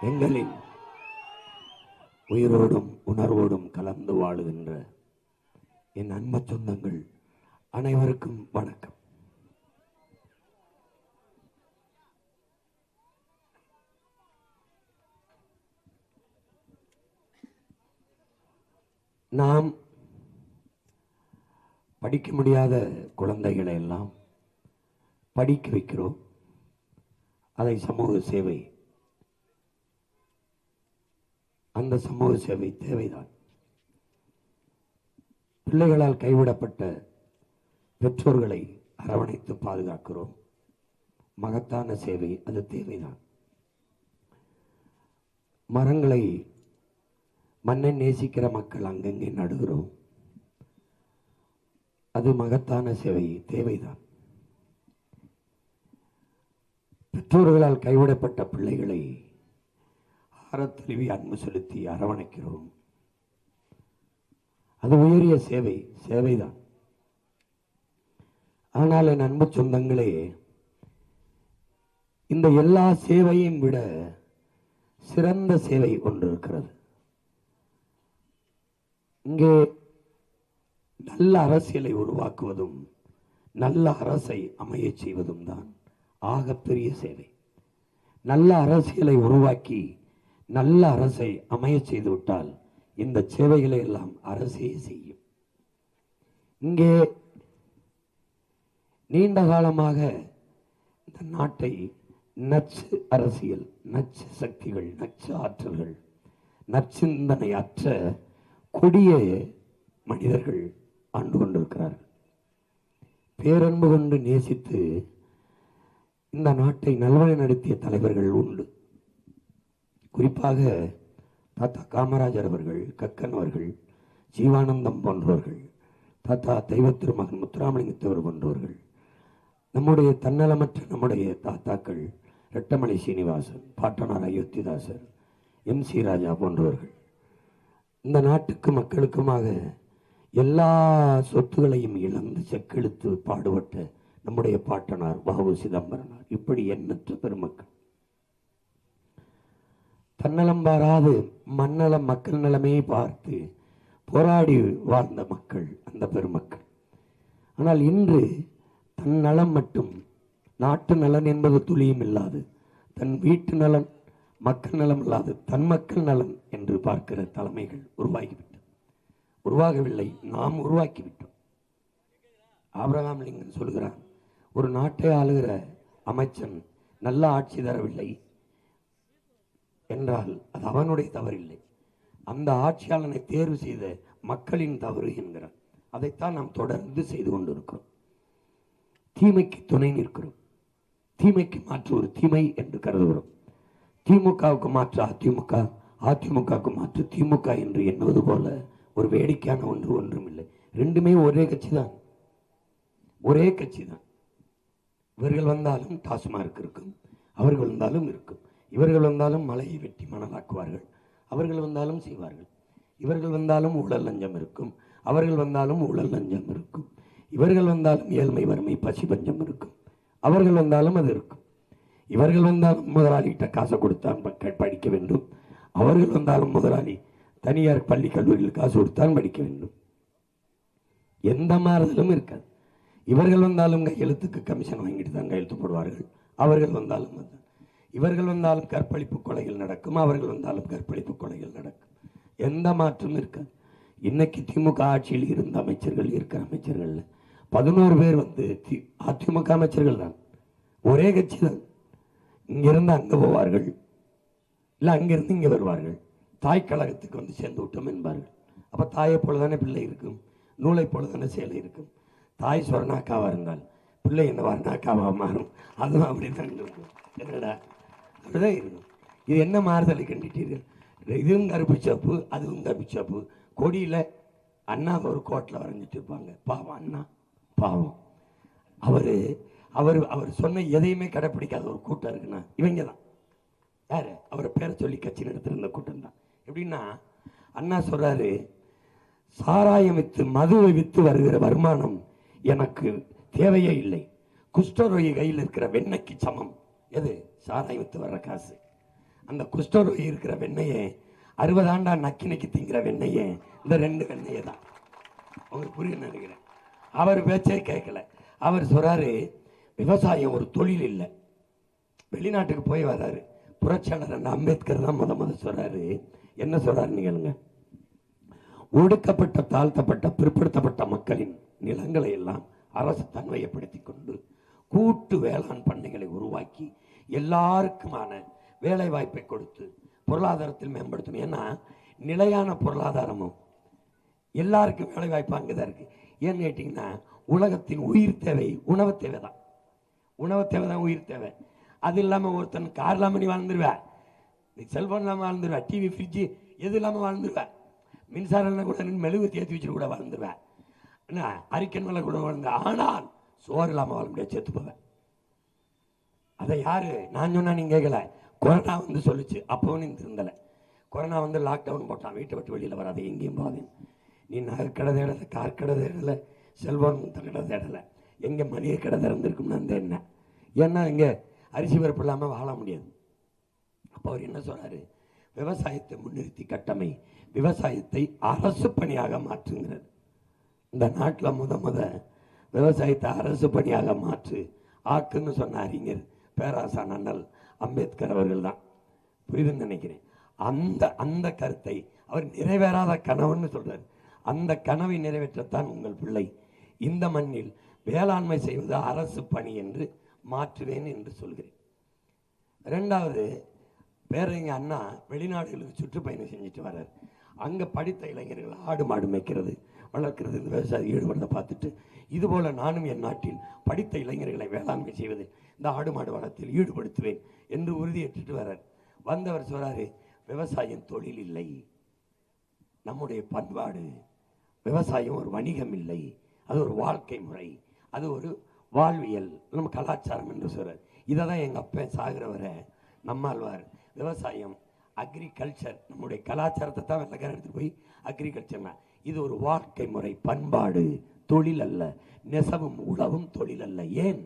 எங்களின் உயிரோடும் உணர்வோடும் கலந்து வாழுகின்ற என் அன்பு சொந்தங்கள் அனைவருக்கும் வணக்கம். நாம் படிக்க முடியாத குழந்தைகளை எல்லாம் படிக்க வைக்கிறோம். அதை சமூக சேவை, அந்த சமூக சேவை தேவைதான். பிள்ளைகளால் கைவிடப்பட்ட பெற்றோர்களை அரவணைத்து பாதுகாக்கிறோம். மகத்தான சேவை, அது தேவைதான். மரங்களை, மண்ணை நேசிக்கிற மக்கள் அங்கங்கே நடுகிறோம். அது மகத்தான சேவை, தேவைதான். பெற்றோர்களால் கைவிடப்பட்ட பிள்ளைகளை ஆரத்தழுவி அன்பு செலுத்தி அரவணைக்கிறோம். அது உயரிய சேவை, சேவைதான். ஆனால் என் அன்பு சொந்தங்களே, இந்த எல்லா சேவையும் விட சிறந்த சேவை ஒன்று இருக்கிறது. இங்கே நல்ல அரசியலை உருவாக்குவதும் நல்ல அரசை அமைய செய்வதும் தான் ஆகப்பெரிய சேவை. நல்ல அரசியலை உருவாக்கி நல்ல அரசை அமைய செய்து விட்டால் இந்த சேவைகளை எல்லாம் அரசே செய்யும். இங்கே நீண்ட காலமாக இந்த நாட்டை நச்சு அரசியல், நச்சு சக்திகள், நச்சு ஆற்றல்கள், நற்சிந்தனை அற்ற கொடிய மனிதர்கள் ஆண்டு கொண்டிருக்கிறார்கள். பேரன்பு கொண்டு நேசித்து இந்த நாட்டை நல்வழி நடத்திய தலைவர்கள் உண்டு. குறிப்பாக தாத்தா காமராஜர் அவர்கள், கக்கன் அவர்கள், ஜீவானந்தம் போன்றவர்கள், தாத்தா தெய்வ திருமகன் முத்துராமலிங்கத்தவர் போன்றவர்கள், நம்முடைய தன்னலமற்ற நம்முடைய தாத்தாக்கள் ரெட்டமலை சீனிவாசன், பாட்டனார் அயோத்திதாசர், MC ராஜா போன்றவர்கள் இந்த நாட்டுக்கு மக்களுக்குமாக எல்லா சொத்துகளையும் இழந்து செக்கெழுத்து பாடுபட்ட நம்முடைய பாட்டனார் வ.உ. சிதம்பரனார், இப்படி எண்ணற்ற பெருமக்கள், தன்னலம் பாராது மண்ணலம் மக்கள் நிலைமையை பார்த்து போராடி வாழ்ந்த மக்கள், அந்த பெருமக்கள். ஆனால் இன்று தன் நலம் மட்டும், நாட்டு நலன் என்பது துளியும் இல்லாது, தன் வீட்டு நலன், மக்கள் நலம் இல்லாது தன் மக்கள் நலன் என்று பார்க்கிற தலைமைகள் உருவாகிவிட்டது. உருவாகவில்லை, நாம் உருவாக்கிவிட்டோம். ஆபிரகாம் லிங்கன் சொல்கிறான், ஒரு நாட்டை ஆளுகிற அமைச்சன் நல்ல ஆட்சி தரவில்லை என்றால் அது அவனுடைய தவறில்லை, அந்த ஆட்சியாளனை தேர்வு செய்த மக்களின் தவறு என்கிறார். அதைத்தான் நாம் தொடர்ந்து செய்து கொண்டிருக்கிறோம். தீமைக்கு துணை நிற்கிறோம். தீமைக்கு மாற்று ஒரு தீமை என்று கருதுகிறோம். திமுகவுக்கு மாற்று அதிமுக, அதிமுகவுக்கு மாற்று திமுக என்று எண்ணுவது போல ஒரு வேடிக்கையான ஒன்று ஒன்றும் இல்லை. ரெண்டுமே ஒரே கட்சி தான், ஒரே கட்சி தான். இவர்கள் வந்தாலும் டாஸ்மார்க் இருக்கும், அவர்கள் வந்தாலும் இருக்கும். இவர்கள் வந்தாலும் மலையை வெட்டி மணலாக்குவார்கள், அவர்கள் வந்தாலும் செய்வார்கள். இவர்கள் வந்தாலும் ஊழல் லஞ்சம் இருக்கும், அவர்கள் வந்தாலும் ஊழல் லஞ்சம் இருக்கும். இவர்கள் வந்தாலும் ஏழ்மை வறுமை பசி பஞ்சம் இருக்கும், அவர்கள் வந்தாலும் அது இருக்கும். இவர்கள் வந்தாலும் முதலாளிகிட்ட காசை கொடுத்தான் படிக்க வேண்டும், அவர்கள் வந்தாலும் முதலாளி தனியார் பள்ளி கல்லூரியில் காசு கொடுத்தான் படிக்க வேண்டும். எந்த மாறுதலும் இருக்காது. இவர்கள் வந்தாலும் கையெழுத்துக்கு கமிஷன் வாங்கிட்டு தான் கையெழுத்து போடுவார்கள், அவர்கள் வந்தாலும் அதுதான். இவர்கள் வந்தாலும் கற்பழிப்பு கொலைகள் நடக்கும், அவர்கள் வந்தாலும் கற்பழிப்பு கொலைகள் நடக்கும். எந்த மாற்றமும் இருக்காது. இன்னைக்கு திமுக ஆட்சியில் இருந்த அமைச்சர்கள், இருக்கிற அமைச்சர்கள் 11 பேர் வந்து அதிமுக அமைச்சர்கள் தான், ஒரே கட்சி தான். இங்கிருந்து அங்கே போவார்கள், இல்லை அங்கிருந்து இங்கே வருவார்கள். தாய் கழகத்துக்கு வந்து சேர்ந்து விட்டோம் என்பார்கள். அப்போ தாயை போலதானே பிள்ளை இருக்கும், நூலை போலதானே சேலை இருக்கும். தாய் சொரணாக்காவாக இருந்தால் பிள்ளை என்ன வரணாக்காவாக மாறும். அதுவும் அப்படித்தான் இருக்கும். என்னடா அப்படிதான் இருக்கும். இது என்ன மாறுதலை கண்டிட்டீர்கள்? இதுவும் கருப்பு சாப்பு, அதுவும் கருப்பு சாப்பு. கொடியில் அண்ணா ஒரு கோட்டில் வரைஞ்சிட்டு இருப்பாங்க. பாவம் அண்ணா, பாவம். அவர் அவர் அவர் சொன்ன எதையுமே கடைப்பிடிக்காத ஒரு கூட்டம் இருக்குன்னா இவங்க தான். யார்? அவரை பேரை சொல்லி கட்சி நடத்துகிற கூட்டம் தான். எப்படின்னா, அண்ணா சொல்றாரு, சாராயம் வித்து மதுவை வித்து வருகிற வருமானம் எனக்கு தேவையே இல்லை, குஷ்டரோகி கையில் இருக்கிற வெண்ணெய்க்கு சமம். எது? சாராயம் வித்து வர்ற காசு. அந்த குஷ்டரோகி இருக்கிற வெண்ணையே 60 ஆண்டா நக்கி நக்கி திங்கிற வெண்ணையே இந்த 2 வெண்ணையை தான். உங்களுக்கு புரியும் நினைக்கிறேன். அவர் பேச்சே கேட்கல. அவர் சொல்றாரு விவசாயம் ஒரு தொழில் இல்லை. வெளிநாட்டுக்கு போய் வர்றாரு. புரட்சியாளர் அம்பேத்கர் தான் முத சொல்றாரு. என்ன சொல்றாரு நீங்க? ஒடுக்கப்பட்ட தாழ்த்தப்பட்ட பிற்படுத்தப்பட்ட மக்களின் நிலங்களை எல்லாம் அரசு தன்மையப்படுத்தி கொண்டு கூட்டு வேளாண் பண்ணைகளை உருவாக்கி எல்லாருக்குமான வேலை வாய்ப்பை கொடுத்து பொருளாதாரத்தில் மேம்படுத்தணும். ஏன்னா நிலையான பொருளாதாரமும் எல்லாருக்கும் வேலை வாய்ப்பு அங்கதான் இருக்கு. ஏன்னு கேட்டீங்கன்னா உலகத்தின் உயிர் தேவை உணவு தேவை தான். உணவு தேவை தான் உயிர் தேவை. அது இல்லாமல் ஒருத்தன் கார் இல்லாமல் நீ வாழ்ந்துருவேன், செல்போன் இல்லாமல் வாழ்ந்துருவேன், டிவி ஃப்ரிட்ஜு எது இல்லாமல் வாழ்ந்துருவேன், மின்சாரம் கூட மெழுகு தேர்த்தி வச்சுட்டு கூட வாழ்ந்துருவேன், என்ன அரிக்கன் மேலே கூட வாழ்ந்து. ஆனால் சோறு இல்லாமல் வாழ முடியாது, செத்து போவேன். அதை யாரு நான் சொன்னா நீங்க கேட்கல. கொரோனா வந்து சொல்லிச்சு. அப்பவும் திருந்தலை. கொரோனா வந்து லாக்டவுன் போட்டான். வீட்டை விட்டு வெளியில் வராது, எங்கேயும் போகாது. நீ நகைக்கடை தேடலை, கார் கடை தேடலை, செல்போன் கடை தேடலை, எங்கே மளிகை கடை திறந்திருக்கும்னு அந்த என்ன. ஏன்னா இங்கே அரிசி பருப்பு இல்லாமல் வாழ முடியாது. அப்போ அவர் என்ன சொல்றாரு? விவசாயத்தை முன்னிறுத்தி கட்டமை, விவசாயத்தை அரசு பணியாக மாற்றுங்கிறது. இந்த நாட்டில் முத விவசாயத்தை அரசு பணியாக மாற்று ஆக்குன்னு சொன்ன அறிஞர் பேராசான் அண்ணல் அம்பேத்கர் அவர்கள் தான். புரியுதுன்னு நினைக்கிறேன். அந்த கருத்தை அவர் நிறைவேறாத கனவுன்னு சொல்றாரு. அந்த கனவை நிறைவேற்றத்தான் உங்கள் பிள்ளை இந்த மண்ணில் வேளாண்மை செய்வது அரசு பணி என்று மாற்றுவேன் என்று சொல்கிறேன். இரண்டாவது, பேரறிஞர் அண்ணா வெளிநாடுகளுக்கு சுற்றுப்பயணம் செஞ்சுட்டு வர்றார். அங்கே படித்த இளைஞர்கள் ஆடு மாடு மேய்க்கிறது வளர்க்கிறது இந்த விவசாயம் ஈடுபடுறதை பார்த்துட்டு இதுபோல நானும் என் நாட்டில் படித்த இளைஞர்களை வேளாண்மை செய்வது இந்த ஆடு மாடு வளத்தில் ஈடுபடுத்துவேன் என்று உறுதியேற்றுட்டு வர்றார். வந்தவர் சொல்றாரு, விவசாயம் தொழில் இல்லை, நம்முடைய பண்பாடு, விவசாயம் ஒரு வணிகம் இல்லை, அது ஒரு வாழ்க்கை முறை, அது ஒரு வாழ்வியல், நம்ம கலாச்சாரம் என்று சொல்றார். இதை தான் எங்கள் அப்பா சாகிற வரை நம்மாழ்வார் விவசாயம் அக்ரிகல்ச்சர், நம்முடைய கலாச்சாரத்தை தான் வெள்ளக்காரன் எடுத்துட்டு போய் அக்ரிகல்ச்சர்னா இது ஒரு வாழ்க்கை முறை, பண்பாடு, தொழில் அல்ல. நெசவும் உழவும் தொழில் அல்ல. ஏன்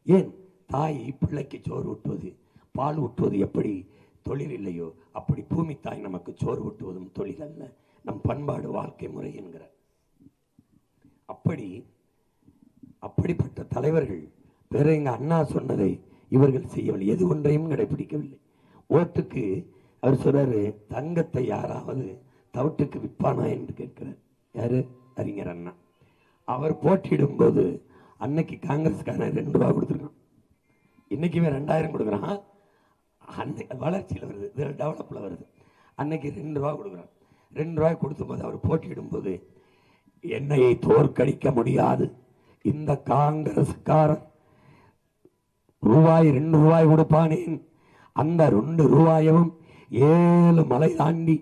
ஏன் தாய் பிள்ளைக்கு சோறு ஊட்டுவது பால் ஊட்டுவது எப்படி தொழில் இல்லையோ அப்படி பூமி தாய் நமக்கு சோறு ஊட்டுவதும் தொழில் அல்ல, நம் பண்பாடு வாழ்க்கை முறை என்கிறார். அப்படிப்பட்ட தலைவர்கள் வேற எங்க அண்ணா சொன்னதை இவர்கள் செய்யவில்லை, எது ஒன்றையும் கடைபிடிக்கவில்லை. ஓட்டுக்கு அவர் சொல்றாரு, தங்கத்தை யாராவது தவிட்டுக்கு விற்பானா என்று கேட்கிறார். யாரு? அறிஞர் அண்ணா. அவர் போட்டியிடும் போது அன்னைக்கு காங்கிரஸ்காரன் 2 ரூபா கொடுத்துருக்கான், இன்னைக்குமே 2000 கொடுக்குறான். அன்னைக்கு வளர்ச்சியில் வருது, டெவலப்ல வருது. அன்னைக்கு 2 ரூபா கொடுக்குறான். 2 ரூபாய் கொடுத்தும் போது அவர் போட்டியிடும் போது, என்னையை தோற்கடிக்க முடியாது, இந்த காங்கிரஸ்காரன் ரூபாய் 2 ரூபாய் கொடுப்பானேன், அந்த 2 ரூபாயும் 7 மலை தாண்டி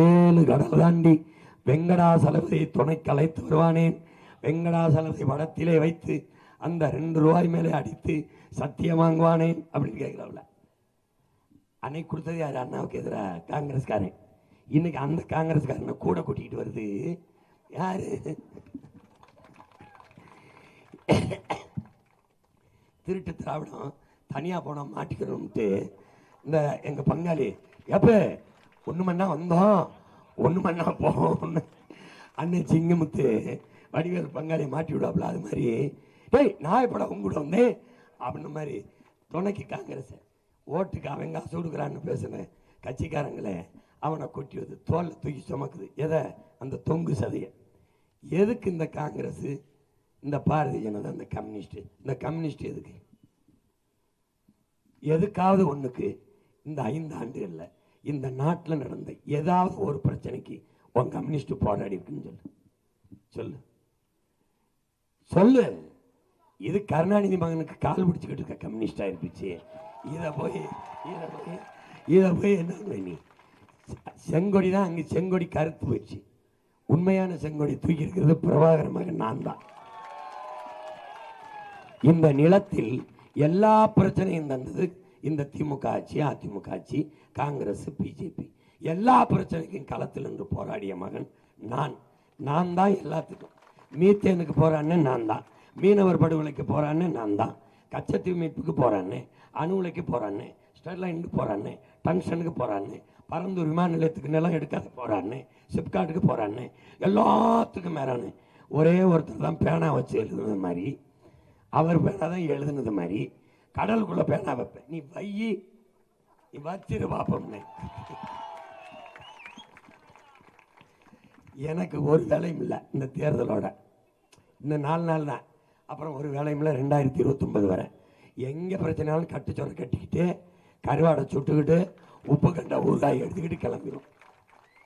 7 கடல் தாண்டி வெங்கடாசலபதியை துணைக்கு அழைத்து வருவானேன், வெங்கடாசலபதி படத்திலே வைத்து அந்த 2 ரூபாய் மேலே அடித்து சத்தியம் வாங்குவானேன் அப்படின்னு கேட்கிறாப்ல. அன்னைக்கு கொடுத்தது யாரு? அண்ணாவுக்கு எதிராக காங்கிரஸ்காரன். இன்னைக்கு அந்த காங்கிரஸ்காரனை கூட கூட்டிகிட்டு வருது யாரு? திருட்டு திராவிடம் தனியா போனா மாட்டிக்கிறோம்ட்டு இந்த எங்க பங்காளி எப்ப 1 மணி நேரம் வந்தோம் 1 மணி நேரம் போகும் அண்ணன் சிங்கமுத்து வடிவேல் பங்காளி மாட்டி விடாப்புல. அது மாதிரி டேய் நான் எப்படா உங்க கூட வந்தேன் அப்படின்ன மாதிரி துணைக்கு காங்கிரஸ் ஓட்டுக்கு அவன் காசு கொடுக்குறான்னு பேசுனேன் கட்சிக்காரங்களே அவனை கொட்டி வந்து தோல்ல தூக்கி சுமக்குது. எதை? அந்த தொங்கு சதையை. எதுக்கு இந்த காங்கிரஸ், இந்த பாரதிய ஜனதா, இந்த கம்யூனிஸ்ட் எதுக்கு? எதுக்காவது ஒண்ணுக்கு இந்த 5 ஆண்டுகள்ல இந்த நாட்டில் நடந்த ஏதாவது ஒரு பிரச்சனைக்கு உன் கம்யூனிஸ்ட் போராடி இருக்குன்னு சொல்லு சொல்லு. இது கருணாநிதி மகனுக்கு கால் பிடிச்சுக்கிட்டு இருக்க கம்யூனிஸ்டா இருந்துச்சு. இதை போய் என்ன நீ செங்கொடி தான் அங்கே செங்கொடி கருத்து போயிடுச்சு. உண்மையான செங்கொடி தூக்கி இருக்கிறது பிரபாகர மகன் நான் தான். இந்த நிலத்தில் எல்லா பிரச்சனையும் தந்தது இந்த திமுக ஆட்சி, அதிமுக ஆட்சி, காங்கிரஸ், பிஜேபி. எல்லா பிரச்சனைக்கும் களத்தில் நின்று போராடிய மகன் நான் தான். எல்லாத்துக்கும் மீத்தேனுக்கு போறான்னு நான் தான், மீனவர் படுகொலைக்கு போறான்னு நான் தான், கச்சத்தீவு மீட்புக்கு போறான்னு, அணு உலைக்கு போறான்னு, ஸ்டெர்லைனுக்கு போறான்னு, டங்ஷனுக்கு போகிறான்னு, பரந்தூர் விமான நிலையத்துக்கு நிலம் எடுக்காத போகிறான்னு, சிப்காட்டுக்கு போகிறான்னு, எல்லாத்துக்கும் மேலான்னு ஒரே ஒருத்தர் தான் பேனா வச்சு எழுதுனது மாதிரி, அவர் பேனா தான் எழுதுனது மாதிரி கடலுக்குள்ள பேனா வைப்பேன், நீ வையி, நீ வச்சிரு பாப்போம்னு. எனக்கு ஒரு வேலையும் இல்லை இந்த தேர்தலோட, இந்த 4 நாள் தான். அப்புறம் ஒரு வேலையும் இல்லை 2029 வரை. எங்கே பிரச்சனையாலும் கட்டுச்சோரை கட்டிக்கிட்டு கருவாடை சுட்டுக்கிட்டு உப்பு கண்ட ஊறுகாய் எடுத்துக்கிட்டு கிளம்பிடும்.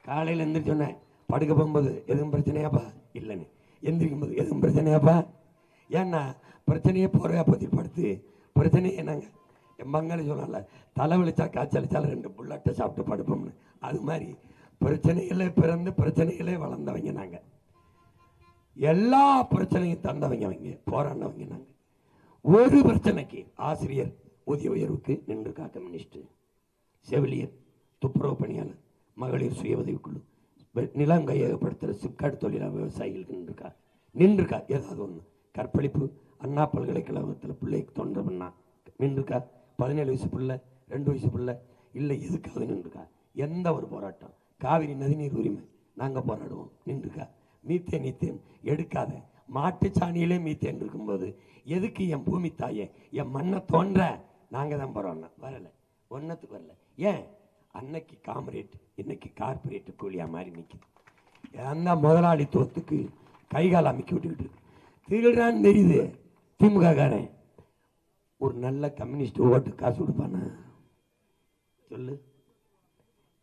காலையில் எந்திரிச்சோன்னே படுக்க போகும்போது எதுவும் பிரச்சனையாப்பா இல்லைன்னு, எந்திரிக்கும் போது எதுவும் பிரச்சனையாப்பா, ஏன்னா பிரச்சனையே போறையா பற்றி படுத்து பிரச்சனையே நாங்கள் என் பங்காளி சொன்னால தலைவலிச்சா காய்ச்சலிச்சாலும் 2 புல்லட்டை சாப்பிட்டு படுப்போம்னு, அது மாதிரி பிரச்சனைகளே பிறந்து பிரச்சனைகளே வளர்ந்தவங்க நாங்கள். எல்லா பிரச்சனையும் தந்தவங்க அவங்க, போராடினவங்க நாங்கள். ஒரு பிரச்சனைக்கு ஆசிரியர் ஊதிய உயர்வுக்கு நின்றுக்கா கம்யூனிஸ்ட், செவிலியர், துப்புரவு பணியாளர், மகளிர் சுய உதவிக்குழு, நிலம் கையகப்படுத்துகிற சிப்காட் தொழிலாளர், விவசாயிகளுக்கு நின்றுக்கா ஏதாவது ஒன்று. கற்பழிப்பு அண்ணா பல்கலைக்கழகத்தில் பிள்ளைக்கு தொண்டை பண்ணா நின்றுக்கா, 17 வயசு பிள்ளை 2 வயசு பிள்ளை இல்லை எதுக்காவது நின்றுக்கா. எந்த ஒரு போராட்டம், காவிரி நதிநீர் உரிமை நாங்கள் போராடுவோம் நின்றுக்கா. மீத்தேன் எடுக்காத, மாட்டுச்சாணியிலே மீத்தேன் இருக்கும்போது எதுக்கு என் பூமி தாயை என் மண்ணை தோன்ற நாங்கள் தான் போகிறோம்னா வரலை, ஒன்றத்துக்கு வரல. ஏன் அன்னைக்கு காமரேட் இன்னைக்கு கார்பரேட் கூலியா மாதிரி நிற்குது. அந்த முதலாளித்துவத்துக்கு கைகால் அமைக்கி விட்டுக்கிட்டு திருடான்னு தெரியுது திமுக காரன். ஒரு நல்ல கம்யூனிஸ்ட் ஓட்டு காசு கொடுப்பானா சொல்லு?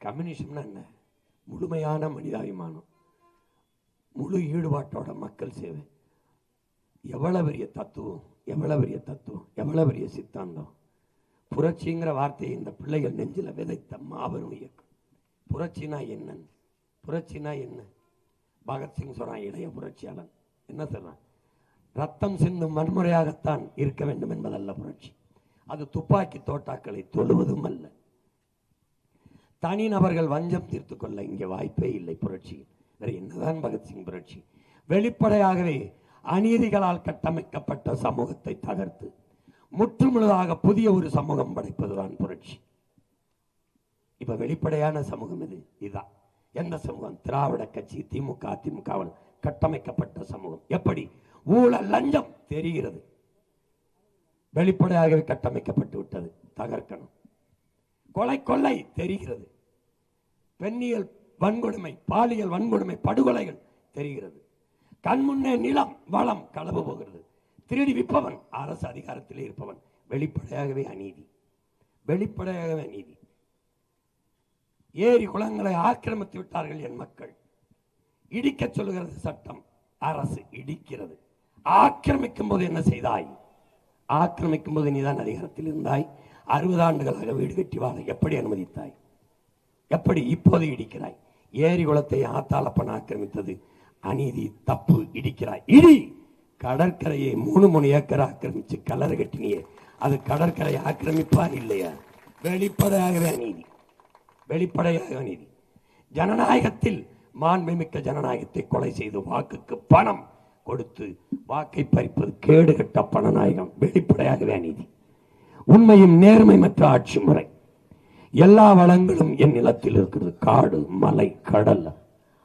கம்யூனிஸ்ட்னா என்ன? முழுமையான மனிதாபிமானம், முழு ஈடுபாட்டோட மக்கள் சேவை. எவ்வளவு பெரிய தத்துவம், எவ்வளவு பெரிய தத்துவம், எவ்வளவு பெரிய சித்தாந்தம். புரட்சிங்கிற வார்த்தையை இந்த பிள்ளைகள் நெஞ்சில் விதைத்த மாபெரும் இயக்கம். புரட்சினா என்ன? புரட்சினா என்ன? பகத்சிங் சொல்றான், இளைய புரட்சியாளன் என்ன சொல்றான்? ரத்தம் சிந்தும் வன்முறையாகத்தான் இருக்க வேண்டும் என்பதல்ல புரட்சி, அது துப்பாக்கி தோட்டாக்களை தொழுவதும் அல்ல. தனிநபர்கள் வஞ்சம் தீர்த்து கொள்ள இங்கே வாய்ப்பே இல்லை புரட்சி. வேற என்னதான் பகத்சிங் புரட்சி? வெளிப்படையாகவே அநீதிகளால் கட்டமைக்கப்பட்ட சமூகத்தை தகர்த்து முற்றுமுழுதாக புதிய ஒரு சமூகம் படைப்பதுதான் புரட்சி. இப்ப வெளிப்படையான சமூகம் இது. இதுதான் எந்த சமூகம்? திராவிட கட்சி, திமுக, அதிமுகவால் கட்டமைக்கப்பட்ட சமூகம். எப்படி? ஊழல் லஞ்சம் தெரிகிறது, வெளிப்படையாகவே கட்டமைக்கப்பட்டு விட்டது, தகர்க்கணும். கொலை கொள்ளை தெரிகிறது, பெண்ணியல் வன்கொடுமை, பாலியல் வன்கொடுமை, படுகொலைகள் தெரிகிறது. கண்முன்னே நிலம் வளம் களவு போகிறது. திருடி விற்பவன் அரசு அதிகாரத்திலே இருப்பவன். வெளிப்படையாகவே அநீதி, வெளிப்படையாகவே அநீதி. ஏரி குளங்களை ஆக்கிரமித்து விட்டார்கள் என் மக்கள். இடிக்க சொல்லுகிறது சட்டம், அரசு இடிக்கிறது. ஆக்கிரமிக்கும் போது என்ன செய்தாய்? ஆக்கிரமிக்கும் போது நீதான் அதிகாரத்தில் இருந்தாய். 60 ஆண்டுகளாக வீடு கட்டி வாழ எப்படி அனுமதித்தாய்? எப்படி இப்போது இடிக்கிறாய்? ஏரி குளத்தை ஆத்தாளப்பன் ஆக்கிரமித்தது அநீதி, தப்பு, இடிக்கிறாய். இடி. கடற்கரையை 3 ஏக்கர் ஆக்கிரமிச்சு கலர் கட்டினியே, அது கடற்கரை ஆக்கிரமிப்பா இல்லையா? வெளிப்படையாகவே அநீதி, வெளிப்படையாக அநீதி. ஜனநாயகத்தில் மாண்புமிக்க ஜனநாயகத்தை கொலை செய்து வாக்குக்கு பணம் கொடுத்து வாக்கை பறிப்பது கேடுகட்ட பணநாயகம், வெளிப்படையாகவே அநீதி. உண்மையும் நேர்மையற்ற ஆட்சி முறை. எல்லா வளங்களும் என் நிலத்தில் இருக்கிறது. காடு, மலை, கடல்,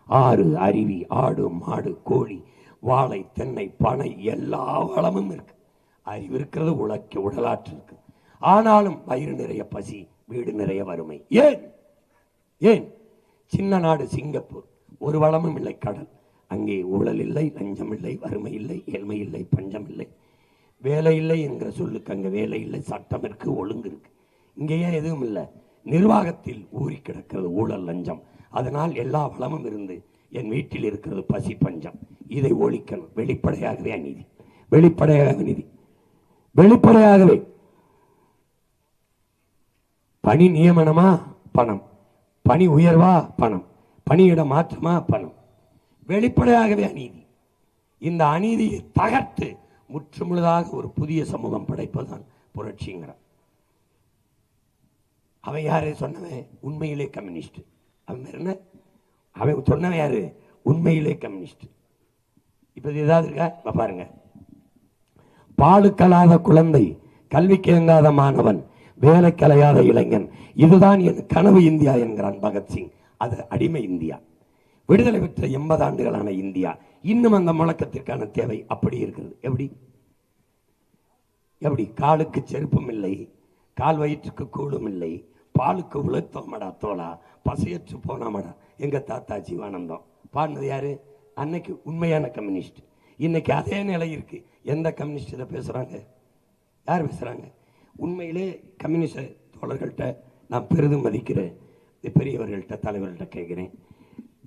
ஆறு, அருவி, ஆடு, மாடு, கோழி, வாழை, தென்னை, பனை, எல்லா வளமும் இருக்கு. அறிவு இருக்கிறது, உடலாற்று இருக்கு. ஆனாலும் வயிறு நிறைய பசி, வீடு நிறைய வறுமை. ஏன்? ஏன்? சின்ன நாடு சிங்கப்பூர், ஒரு வளமும் இல்லை, கடல். அங்கே ஊழல் இல்லை, லஞ்சம் இல்லை, வறுமை இல்லை, ஏழ்மை இல்லை, பஞ்சம் இல்லை. வேலை இல்லை என்கிற சொல்லுக்கு அங்கே வேலை இல்லை, சட்டம் இருக்கு, ஒழுங்கு இருக்கு. இங்கேயே எதுவும் இல்லை. நிர்வாகத்தில் ஊறி கிடக்கிறது ஊழல், லஞ்சம். அதனால் எல்லா வளமும் இருந்து என் வீட்டில் இருக்கிறது பசி, பஞ்சம். இதை ஒழிக்கணும். வெளிப்படையாகவே அநீதி, வெளிப்படையாக அநீதி, வெளிப்படையாகவே. பணி நியமனமா? பணம். பணி உயர்வா? பணம். பணியிட மாற்றமா? பணம். வெளிப்படையாகவே அநீதி. இந்த அநீதியை தகர்த்து முற்றுமுழுதாக ஒரு புதிய சமூகம் படைப்பதுதான் புரட்சிங்கிறான். அவன் யாரு சொன்னவன்? உண்மையிலே கம்யூனிஸ்ட். அவன் என்ன? அவன் சொன்னவன் யாரு? உண்மையிலே கம்யூனிஸ்ட். இப்ப ஏதாவது இருக்கா பாருங்க. பாலுக்கலாத குழந்தை, கல்விக்கு இயங்காத மாணவன், வேலைக்கலையாத இளைஞன், இதுதான் என் கனவு இந்தியா என்கிறான் பகத்சிங். அது அடிமை இந்தியா. விடுதலை பெற்ற 80 ஆண்டுகளான இந்தியா இன்னும் அந்த முழக்கத்திற்கான தேவை அப்படி இருக்கிறது. எப்படி எப்படி காலுக்கு செருப்பும் இல்லை, கால் வயிற்றுக்கு கூடும் இல்லை, பாலுக்கு உழைத்தோமடா தோளா, பசையற்று போனாமடா எங்க தாத்தா ஜீவானந்தம் பாடினது யாரு? அன்னைக்கு உண்மையான கம்யூனிஸ்ட். இன்னைக்கு அதே நிலை இருக்கு. எந்த கம்யூனிஸ்ட் இதை பேசுறாங்க? யார் பேசுறாங்க? உண்மையிலே கம்யூனிஸ்ட் தோழர்கள்ட்ட நான் பெரிதும் மதிக்கிறேன், பெரியவர்கள்ட்ட தலைவர்கள்ட்ட கேட்கிறேன்,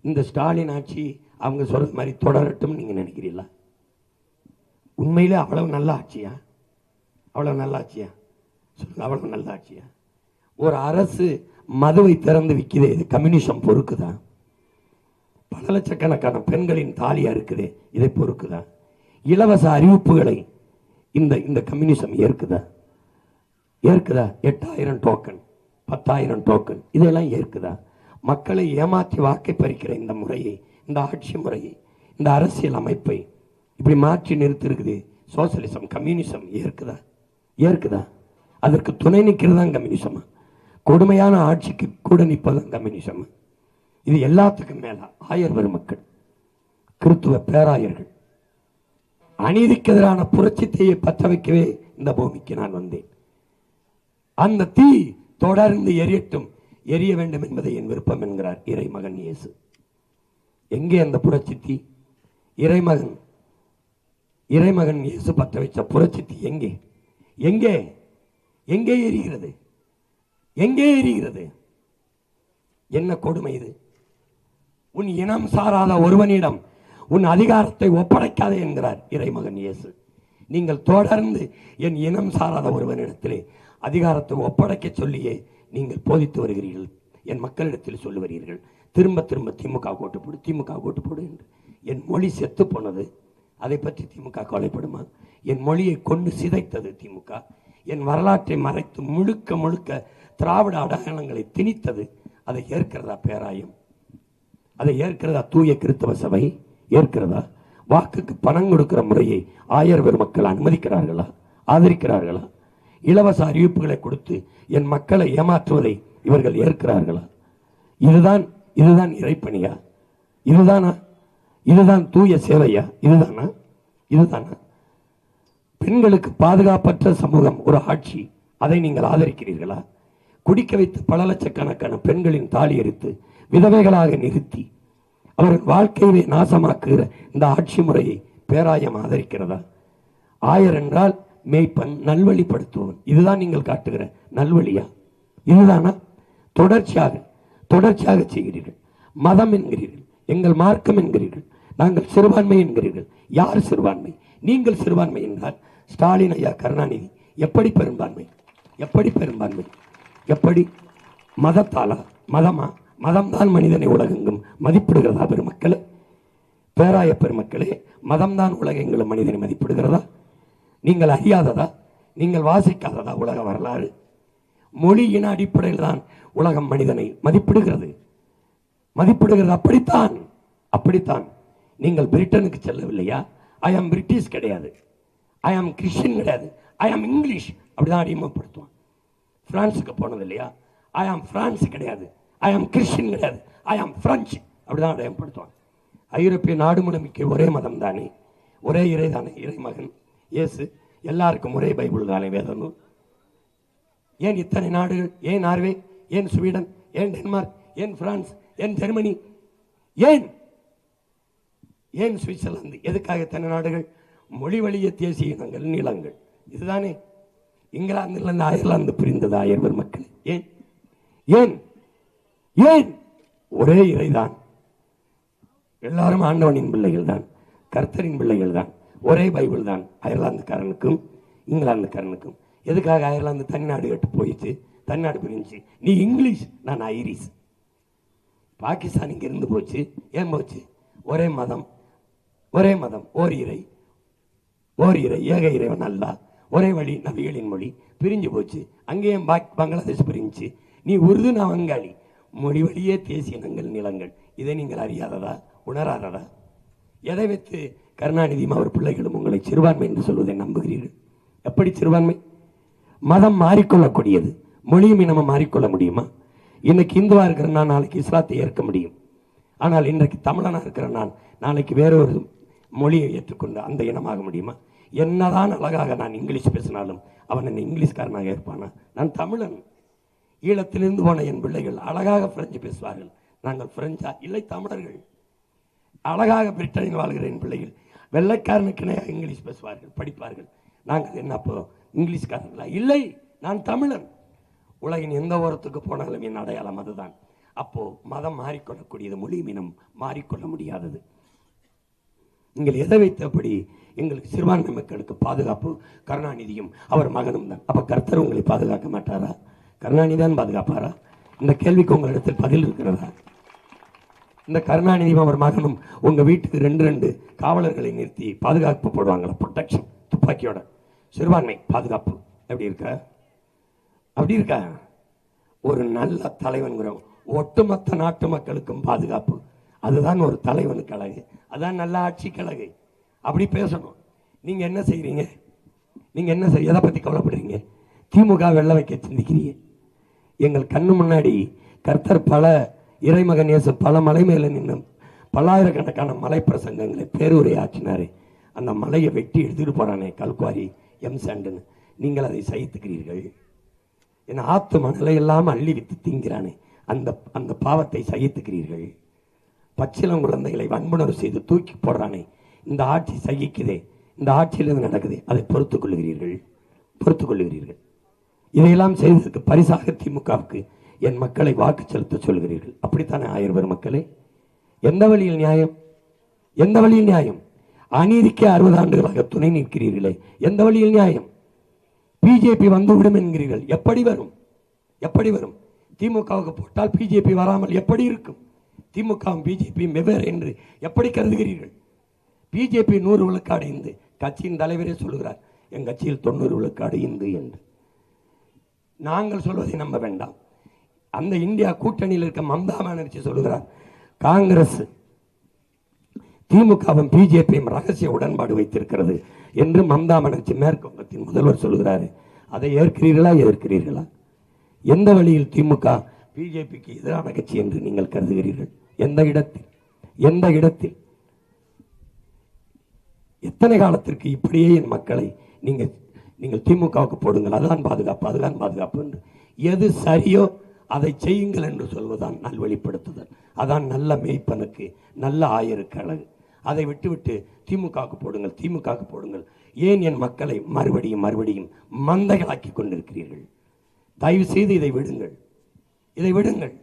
இந்த ஸ்டாலின் ஆட்சி அவங்க சொல்றது மாதிரி தொடரட்டும் நீங்க நினைக்கிறீங்களா? உண்மையிலே அவ்வளவு நல்ல ஆட்சியா? அவ்வளவு நல்ல ஆட்சியா? சொல்லுங்க, அவ்வளவு நல்ல ஆட்சியா? ஒரு அரசு மதுவை திறந்து விற்குது, இது கம்யூனிசம் பொறுக்குதான்? பல லட்சக்கணக்கான பெண்களின் தாலியா இருக்குது, இதை பொறுக்குதான்? இலவச அறிவிப்புகளை இந்த இந்த கம்யூனிசம் ஏற்குதா? ஏற்குதா? 8000 டோக்கன், 10,000 டோக்கன், இதெல்லாம் ஏற்குதா? மக்களை ஏமாற்றி வாக்கை பறிக்கிற இந்த முறையை, இந்த ஆட்சி முறையை, இந்த அரசியல் அமைப்பை இப்படி மாற்றி நிறுத்திருக்குது சோசியலிசம், கம்யூனிசம். ஏற்குதா? ஏற்குதா? அதற்கு துணை நிற்கிறதான் கம்யூனிசமா? கொடுமையான ஆட்சிக்கு கூட நிற்பதான் கம்யூனிசம். இது எல்லாத்துக்கும் மேல ஆயர் பெருமக்கள், கிறித்துவ பேராயர்கள், அநீதிக்கு எதிரான புரட்சி தீயை பற்ற வைக்கவே இந்த பூமிக்கு நான் வந்தேன். அந்த தீ தொடர்ந்து எரியட்டும், எரிய வேண்டும் என்பதை என் விருப்பம் என்கிறார் இறைமகன் இயேசு. எங்கே அந்த புரட்சி தீ? இறைமகன் இயேசு பற்ற வைச்ச புரட்சி தீ எங்கே? எங்கே எங்கே எரிகிறது? எங்கே எரிகிறது? என்ன கொடுமை இது! உன் இனம் சாராத ஒருவனிடம் உன் அதிகாரத்தை ஒப்படைக்காதே என்கிறார் இறைமகன் இயேசு. நீங்கள் தொடர்ந்து என் இனம் சாராத ஒருவனிடத்திலே அதிகாரத்தை ஒப்படைக்க சொல்லியே நீங்கள் போதித்து வருகிறீர்கள், என் மக்களிடத்தில் சொல்லுவீர்கள். திரும்ப திரும்ப திமுக ஓட்டு போடு, திமுக ஓட்டு போடு என்று. என் மொழி செத்து போனது, அதை பற்றி திமுக கவலைப்படுமா? என் மொழியை கொண்டு சிதைத்தது திமுக. என் வரலாற்றை மறைத்து முழுக்க முழுக்க திராவிட அடையாளங்களை திணித்தது. அதை ஏற்கிறதா பேராயம்? அதை ஏற்கிறதா தூய கிறிஸ்தவ சபை? ஏற்கிறதா? வாக்குக்கு பணம் கொடுக்கிற முறையை ஆயர் பெருமக்கள் அனுமதிக்கிறார்களா? ஆதரிக்கிறார்களா? இலவச அறிவிப்புகளை கொடுத்து என் மக்களை ஏமாற்றுவதை இவர்கள் ஏற்கிறார்களா? இதுதான் இதுதான் இறைப்பணியா? இதுதானா? இதுதான் தூய சேவையா? இதுதானா? இதுதானா? பெண்களுக்கு பாதுகாப்பற்ற சமூகம் ஒரு ஆட்சி, அதை நீங்கள் ஆதரிக்கிறீர்களா? குடிக்க வைத்து பல லட்சக்கணக்கான பெண்களின் தாலி எரித்து விதவைகளாக நிறுத்தி அவர்கள் வாழ்க்கையை நாசமாக்குகிற இந்த ஆட்சி முறையை பேராயம் ஆதரிக்கிறதா? ஆயர் என்றால் மேய்ப்பன், நல்வழிப்படுத்துவன். இதுதான் நீங்கள் காட்டுகிற நல்வழியா? இதுதானா? தொடர்ச்சியாக செய்கிறீர்கள். மதம் என்கிறீர்கள், எங்கள் மார்க்கம் என்கிறீர்கள், நாங்கள் சிறுபான்மை என்கிறீர்கள். யார் சிறுபான்மை? நீங்கள் சிறுபான்மை என்றால் ஸ்டாலின் ஐயா, கருணாநிதி எப்படி பெரும்பான்மை? எப்படி பெரும்பான்மை? எப்படி? மதத்தாலா? மதமா? மதம்தான் மனிதனை உலகெங்கும் மதிப்பிடுகிறதா பெருமக்களே? பேராய பெருமக்களே, மதம்தான் உலகெங்கிலும் மனிதனை மதிப்பிடுகிறதா? நீங்கள் அறியாததா? நீங்கள் வாசிக்காததா உலக வரலாறு? மொழியின் அடிப்படையில் தான் உலகம் மனிதனை மதிப்பிடுகிறது. அப்படித்தான். நீங்கள் பிரிட்டனுக்கு செல்லவில்லையா? ஐ ஆம் பிரிட்டிஷ் கிடையாது, ஐ ஆம் கிறிஸ்டின் கிடையாது, ஐ ஆம் இங்கிலீஷ், அப்படிதான் அறிமுகப்படுத்துவான். பிரான்ஸுக்கு போனது இல்லையா? ஐ ஆம் பிரான்ஸ் கிடையாது, ஐ ஆம் கிறிஸ்டின் கிடையாது, ஐ ஆம் பிரெஞ்சு, அப்படிதான் அடையாளப்படுத்துவான். ஐரோப்பிய நாடு முழுமைக்கு ஒரே மதம் தானே, ஒரே இறை தானே, இறைமகன் இயேசு. எல்லாருக்கும் ஒரே பைபிள் தானே, வேத நூல். ஏன் இத்தனை நாடுகள்? ஏன் நார்வே? ஏன் ஸ்வீடன்? ஏன் டென்மார்க்? ஏன் பிரான்ஸ்? ஏன் ஜெர்மனி? ஏன் சுவிட்சர்லாந்து? எதுக்காக இத்தனை நாடுகள்? மொழி வழிய தேசிய இனங்கள், நிலங்கள். இதுதானே. இங்கிலாந்திலிருந்து அயர்லாந்து பிரிந்தது ஆயர் பெருமக்கள். ஏன் ஏன் ஏன்? ஒரே இறைதான், எல்லாரும் ஆண்டவனின் பிள்ளைகள் தான், கர்த்தரின் பிள்ளைகள் தான், ஒரே பைபிள் தான் அயர்லாந்துக்காரனுக்கும் இங்கிலாந்துக்காரனுக்கும். எதுக்காக அயர்லாந்து தனிநாடு கட்டு போயிடுச்சு, தனிநாடு பிரிஞ்சு? நீ இங்கிலீஷ், நான் ஐரிஷ். பாகிஸ்தான் இங்க இருந்து போச்சு. ஏன் போச்சு? ஒரே மதம், ஓர் இறை, ஏக இறைவன் அல்லாஹ், ஒரே வழி, நபிகளின் மொழி. பிரிஞ்சு போச்சு. அங்கேயும் பங்களாதேஷ் பிரிஞ்சு. நீ உருது, நான் வங்காளி. மொழி வழியே தேசிய இனங்கள், நிலங்கள். இதை நீங்கள் அறியாததா? உணராததா? எதை வைத்து கருணாநிதியும் அவர் பிள்ளைகளும் உங்களை சிறுபான்மை என்று சொல்வதை நம்புகிறீர்கள்? எப்படி சிறுபான்மை? மதம் மாறிக்கொள்ளக்கூடியது. மொழியும் நம்ம மாறிக்கொள்ள முடியுமா? இன்னைக்கு இந்துவா இருக்கிற நான் நாளைக்கு இஸ்லாத்தை ஏற்க முடியும். ஆனால் இன்றைக்கு தமிழனா இருக்கிற நான் நாளைக்கு வேறொரு மொழியை ஏற்றுக்கொண்டு அந்த இனமாக முடியுமா? என்னதான் அழகாக நான் இங்கிலீஷ் பேசினாலும் அவன் என்ன இங்கிலீஷ்காரனாக இருப்பானா? நான் தமிழன். ஈழத்திலிருந்து போன என் பிள்ளைகள் அழகாக பிரெஞ்சு பேசுவார்கள். நாங்கள் பிரெஞ்சா? இல்லை, தமிழர்கள். அழகாக பிரிட்டனில் வாழ்கிற என் பிள்ளைகள் வெள்ளைக்காரனுக்கு இங்கிலீஷ் பேசுவார்கள், படிப்பார்கள். நாங்கள் என்ன அப்போ இங்கிலீஷ்காரர்களா? இல்லை, நான் தமிழன். உலகின் எந்த ஓரத்துக்கு போனாலும் என் அடையாளம் அதுதான். அப்போ மதம் மாறிக்கொள்ளக்கூடியது, மொழி இனம் மாறிக்கொள்ள முடியாதது. நீங்கள் எதை வைத்தபடி எங்களுக்கு சிறுபான்மை மக்களுக்கு பாதுகாப்பு கருணாநிதியும் அவர் மகனும் தான். அப்ப கர்த்தர் உங்களை பாதுகாக்க மாட்டாரா? கருணாநிதி தான் பாதுகாப்பாரா? இந்த கேள்விக்கு உங்களிடத்தில் பதில் இருக்கிறதா? இந்த கருணாநிதியும் அவர் மகனும் உங்க வீட்டுக்கு 2 காவலர்களை நிறுத்தி பாதுகாப்பு போடுவாங்களா? ப்ரொடெக்ஷன், துப்பாக்கியோட. சிறுபான்மை பாதுகாப்பு எப்படி இருக்க? அப்படி இருக்கா? ஒரு நல்ல தலைவன்கிறோம், ஒட்டுமொத்த நாட்டு மக்களுக்கும் பாதுகாப்பு. அதுதான் ஒரு தலைவனுக்கு அழகு, அதான் நல்ல ஆட்சிக்கு அழகு. அப்படி பேசணும். நீங்க என்ன செய்யறீங்க? நீங்க என்ன எதை பத்தி கவலைப்படுறீங்க? திமுக வெள்ள வைக்க சிந்திக்கிறீங்க. எங்கள் கண்ணு முன்னாடி கர்த்தர் பல இறைமகன் இயேசு பல மலை மேல நின்று பல்லாயிரக்கணக்கான மலை பிரசங்கங்களை பேருரை ஆற்றினாரு. அந்த மலையை வெட்டி எடுத்துட்டு போறானே கல்குவாரி எம் சாண்டுன்னு, நீங்கள் அதை சகித்துக்கிறீர்கள். என் ஆத்து மணலை எல்லாம் அள்ளி வித்து திங்கிறானே அந்த அந்த பாவத்தை சகித்துக்கிறீர்கள். பச்சிலம் குழந்தைகளை வன்புணர்வு செய்து தூக்கி போடுறானே, இந்த ஆட்சி சகிக்குதே, இந்த ஆட்சியிலிருந்து நடக்குது, அதை பொறுத்துக் கொள்கிறீர்கள், பொறுத்துக் கொள்கிறீர்கள். இதையெல்லாம் செய்ததற்கு பரிசாக திமுகவுக்கு என் மக்களை வாக்கு செலுத்த சொல்கிறீர்கள். அப்படித்தானே ஆயிரம் மக்களே? எந்த வழியில் நியாயம்? எந்த வழியில் நியாயம்? அநீதிக்கு 60 ஆண்டுகளாக துணை நிற்கிறீர்களே, எந்த வழியில் நியாயம்? பிஜேபி வந்துவிடும் என்கிறீர்கள், எப்படி வரும்? எப்படி வரும்? திமுகவுக்கு போட்டால் பிஜேபி வராமல் எப்படி இருக்கும்? திமுக பிஜேபி வெவ்வேறு என்று எப்படி கருதுகிறீர்கள்? பிஜேபி 100 விழுக்காடு இந்து, கட்சியின் தலைவரே சொல்லுகிறார் என் கட்சியில் 90 விழுக்காடு இந்து என்று. நாங்கள் சொல்வதை நம்ப வேண்டாம். அந்த இந்தியா கூட்டணியில் இருக்க மம்தா பானர்ஜி சொல்லுகிறார் காங்கிரஸ் திமுகவும் பிஜேபியும் ரகசிய உடன்பாடு வைத்திருக்கிறது என்று மம்தா பானர்ஜி மேற்கு வங்கத்தின் முதல்வர் சொல்லுகிறாரு. அதை ஏற்கிறீர்களா? எதிர்க்கிறீர்களா? எந்த வழியில் திமுக பிஜேபிக்கு எதிரான கட்சி என்று நீங்கள் கருதுகிறீர்கள்? எந்த இடத்தில்? எந்த இடத்தில்? எத்தனை காலத்திற்கு இப்படியே என் மக்களை நீங்கள் திமுகவுக்கு போடுங்கள், அதுதான் பாதுகாப்பு, அதுதான் பாதுகாப்பு என்று. எது சரியோ அதை செய்யுங்கள் என்று சொல்வதுதான் நல்வழிப்படுத்துதல். அதான் நல்ல மேய்ப்பனுக்கு நல்ல ஆயருக்கு அழகு. அதை விட்டுவிட்டு திமுகவுக்கு போடுங்கள், திமுகவுக்கு போடுங்கள். ஏன் என் மக்களை மறுபடியும் மறுபடியும் மந்தைகளாக்கி கொண்டிருக்கிறீர்கள்? தயவு செய்து இதை விடுங்கள், இதை விடுங்கள்.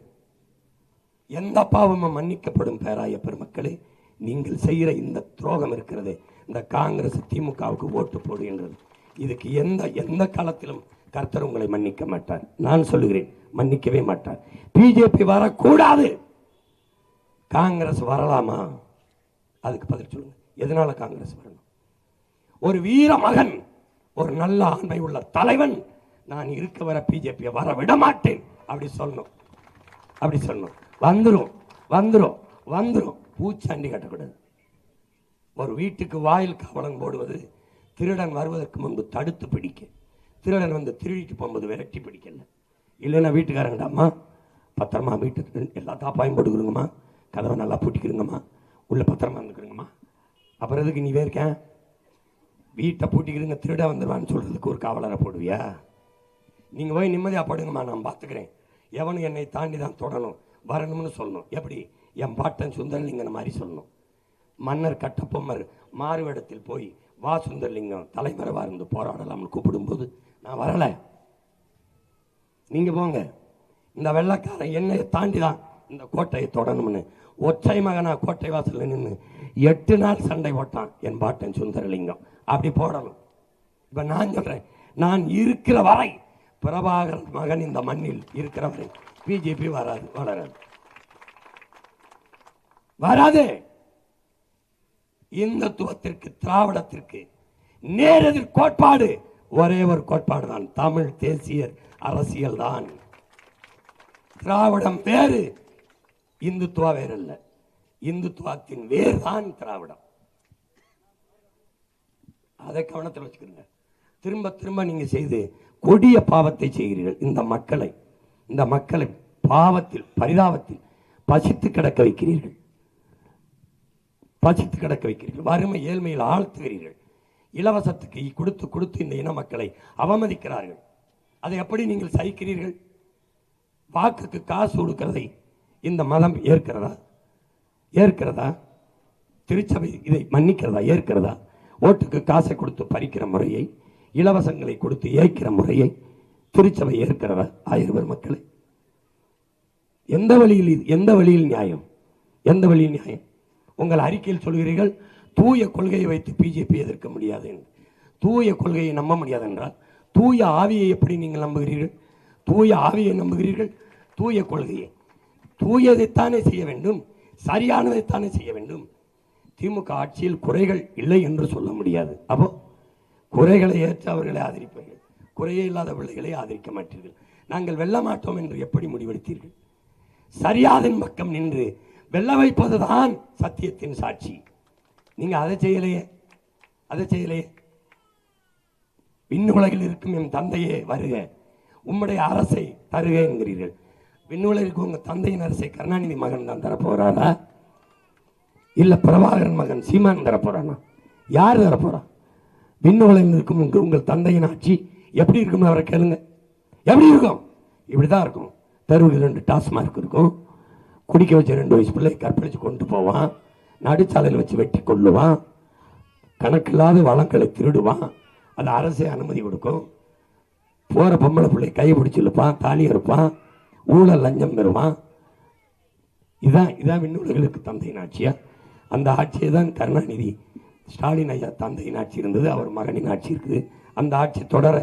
எந்த பாவமும் மன்னிக்கப்படும் பேராய பெருமக்களே, நீங்கள் செய்கிற இந்த துரோகம் இருக்கிறது, இந்த காங்கிரஸ் திமுகவுக்கு ஓட்டு போடுகின்றது, இதுக்கு எந்த காலத்திலும் கர்த்தர் உங்களை மன்னிக்க மாட்டார். நான் சொல்லுகிறேன், மன்னிக்கவே மாட்டார். பிஜேபி வரக்கூடாது, காங்கிரஸ் வரலாமா? அதுக்கு பதில் சொல்லுங்க. எதனால காங்கிரஸ் வரணும்? ஒரு வீர மகன், ஒரு நல்ல ஆண்மை உள்ள தலைவன், நான் இருக்க வர பிஜேபியை வர விட மாட்டேன் அப்படி சொல்லணும், அப்படி சொல்லணும். வந்துரும் வந்துரும் வந்துரும். பூச்சாண்டி கட்டக்கூடாது. ஒரு வீட்டுக்கு வாயில் காவலன் போடுவது திருடன் வருவதற்கு முன்பு தடுத்து பிடிக்க, திருடன் வந்து திருடிட்டு போகும்போது விரட்டி பிடிக்கல. இல்லைன்னா வீட்டுக்காரங்கடா, அம்மா பத்திரமா வீட்டுக்கு எல்லா தாப்பாயும் போட்டுக்கிறோங்கம்மா, கதவை நல்லா பூட்டிக்கிறோங்கம்மா, உள்ள பத்திரமா இருந்துக்கிறோங்கம்மா. அப்புறம் எதுக்கு நீ வேர்க்கேன் வீட்டை பூட்டிக்கிறீங்க, திருட வந்துடுவான்னு சொல்றதுக்கு ஒரு காவலரை போடுவியா? நீங்க போய் நிம்மதியா படுங்கம்மா, நான் பார்த்துக்கிறேன், எவனும் என்னை தாண்டி தான் தொடணும் வரணும்னு சொல்லணும். எப்படி? என் பாட்டன் சுந்தரலிங்கன் மாதிரி சொல்லணும். மன்னர் கட்டபொம்மர் மாறுவேடத்தில் போய் வா சுந்தரலிங்கம் தலைமறைவா இருந்து போராடலாம்னு கூப்பிடும்போது நான் வரல, நீங்க போங்க, இந்த வெள்ளக்காரன் என்னை தாண்டி தான் இந்த கோட்டையை தொடணும்னு ஒற்றை மகனா கோட்டை வாசல்ல நின்று 8 நாள் சண்டை போட்டான் என் பாட்டன் சுந்தரலிங்கம். அப்படி போடணும். இப்ப நான் சொல்றேன், நான் இருக்கிற வரை, பிரபாகரன் மகன் இந்த மண்ணில் இருக்கிற வரை பிஜேபி வராது, வளராது, வராது. இந்துத்துவத்திற்கு திராவிடத்திற்கு நேரெதிர் கோட்பாடு ஒரே ஒரு கோட்பாடு தான், தமிழ் தேசிய அரசியல் தான். திராவிடம் வேறு, இந்துத்துவா வேறு அல்ல. இந்துத்துவத்தின் வேறு தான் திராவிடம். அதை கவனத்தில் வச்சுக்கிறீங்க. திரும்ப திரும்ப நீங்க செய்து கொடிய பாவத்தை செய்கிறீர்கள். இந்த மக்களை பாவத்தில் பரிதாபத்தில் பசித்து கிடக்க வைக்கிறீர்கள். வறுமை ஏழ்மையில் ஆழ்த்துகிறீர்கள். இலவசத்துக்கு கொடுத்து கொடுத்து இந்த இன மக்களை அவமதிக்கிறார்கள். அதை எப்படி நீங்கள் சகிக்கிறீர்கள்? வாக்குக்கு காசு கொடுக்கிறதை இந்த மதம் ஏற்கிறதா? திருச்சபை இதை மன்னிக்கிறதா? ஏற்கிறதா? ஓட்டுக்கு காசை கொடுத்து பறிக்கிற முறையை, இலவசங்களை கொடுத்து ஏற்கிற முறையை திருச்சபை ஏற்கிறதா? ஆயிரம் மக்களை எந்த வழியில் நியாயம்? உங்கள் அறிக்கையில் சொல்கிறீர்கள் தூய கொள்கையை வைத்து பிஜேபி எதிர்க்க முடியாது என்று. தூய கொள்கையை நம்ப முடியாது என்றால் தூய ஆவியை எப்படி நீங்கள் நம்புகிறீர்கள்? தூய கொள்கையை, தூயதைத்தானே செய்ய வேண்டும், சரியானதைத்தானே செய்ய வேண்டும். திமுக ஆட்சியில் குறைகள் இல்லை என்று சொல்ல முடியாது. அப்போ குறைகளை ஏற்று அவர்களை ஆதரிப்பார்கள், குறையே இல்லாத பிள்ளைகளை ஆதரிக்க மாட்டீர்கள். நாங்கள் வெல்ல மாட்டோம் என்று எப்படி முடிவெடுத்தீர்கள்? சரியாதின் பக்கம் நின்று வெல்ல வைப்பதுதான் சத்தியத்தின் சாட்சி. நீங்க அதை செய்யலையே. விண்ணுலகில் இருக்கும் என் தந்தையே வருக, உம்முடைய அரசை தருக என்கிறீர்கள். விண்ணுலகிற்கு உங்க தந்தையின் அரசை கருணாநிதி மகன் தான் தரப்போறாரா? இல்ல பிரபாகரன் மகன் சீமான் தரப்போறானா? யார் தரப்போறா? விண்ணுலகில் இருக்கும் உங்கள் தந்தையின் ஆட்சி எப்படி இருக்கும்? அவரை கேளுங்க. எப்படி இருக்கும்? இப்படிதான் இருக்கும். தெருவுக்கு 2 டாஸ்மார்க் இருக்கும். குடிக்க வச்ச 2 வயசு பிள்ளை கற்பழிச்சு கொண்டு போவான். நடுச்சாலையில் வச்சு வெட்டி கொள்ளுவான். கணக்கில்லாத வளங்களை திருடுவான். அது அரசே அனுமதி கொடுக்கும். போற பொம்பளை பிள்ளை கையை பிடிச்சி இழுப்பான், தாலி இருப்பான், ஊழல் லஞ்சம் பெறுவான். இதான் விண்ணுலகளுக்கு தந்தையின் ஆட்சியா? அந்த ஆட்சியை தான் கருணாநிதி ஸ்டாலின் ஐயா தந்தையின் ஆட்சி இருந்தது, அவர் மகனின் ஆட்சி இருக்குது. அந்த ஆட்சி தொடர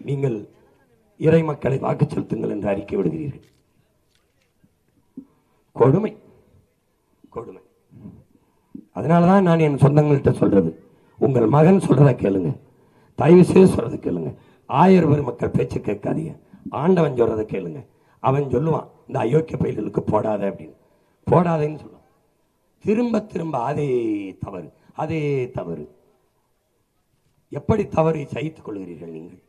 நீங்கள் இறை மக்களை வாக்கு செலுத்துங்கள் என்று அறிக்கை விடுகிறீர்கள். கொடுமை. அதனாலதான் நான் என் சொந்தங்கள்கிட்ட சொல்றது, உங்கள் மகன் சொல்றதை கேளுங்க, தயவு செய்து சொல்றதை கேளுங்க. 1000 பேர் மக்கள் பேச்சு கேட்காதீங்க. ஆண்டவன் சொல்றதை கேளுங்க. அவன் சொல்லுவான், இந்த அயோக்கிய பயிர்களுக்கு போடாத அப்படின்னு. போடாதேன்னு சொல்லுவான். திரும்ப திரும்ப அதே தவறு. எப்படி தவறை சகித்துக் கொள்கிறீர்கள்? நீங்கள்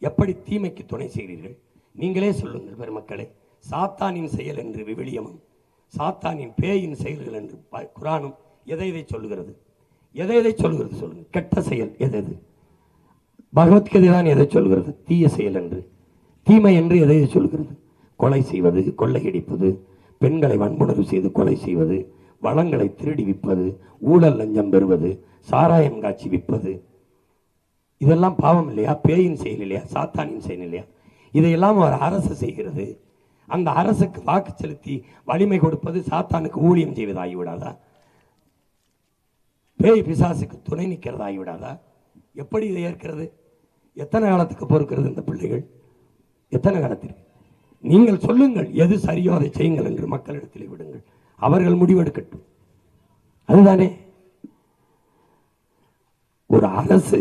எப்படி தீமைக்கு துணை செய்கிறீர்கள்? நீங்களே சொல்லுங்கள் பெருமக்களே. சாத்தானின் செயல் என்று விவிலியமும், சாத்தானின் பேயின் செயல்கள் என்று குரானும் எதை சொல்லுகிறது? சொல்லுங்க. கெட்ட செயல் எது? பகவத்கீதை தான் எதை சொல்கிறது? தீய செயல் என்று, தீமை என்று எதை சொல்கிறது? கொலை செய்வது, கொள்ளையடிப்பது, பெண்களை வன்புணர்வு செய்து கொலை செய்வது, வளங்களை திருடி விற்பது, ஊழல் லஞ்சம் பெறுவது, சாராயம் காட்சி விற்பது, இதெல்லாம் பாவம் இல்லையா? பேயின் செயல் இல்லையா? சாத்தானின் செயல் இல்லையா? இதையெல்லாம் ஒரு அரசு செய்கிறது. அந்த அரசுக்கு வாக்கு செலுத்தி வலிமை கொடுப்பது சாத்தானுக்கு ஊழியம் செய்வது ஆகிவிடாதா? பேய் பிசாசுக்கு துணை நிற்கிறது ஆகிவிடாதா? எப்படி இதை ஏற்கிறது? எத்தனை காலத்துக்கு பொறுக்கிறது இந்த பிள்ளைகள்? எத்தனை காலத்திற்கு? நீங்கள் சொல்லுங்கள், எது சரியோ அதை செய்யுங்கள் என்று மக்களிடத்தில் விடுங்கள். அவர்கள் முடிவெடுக்கட்டும். அதுதானே ஒரு அரசு.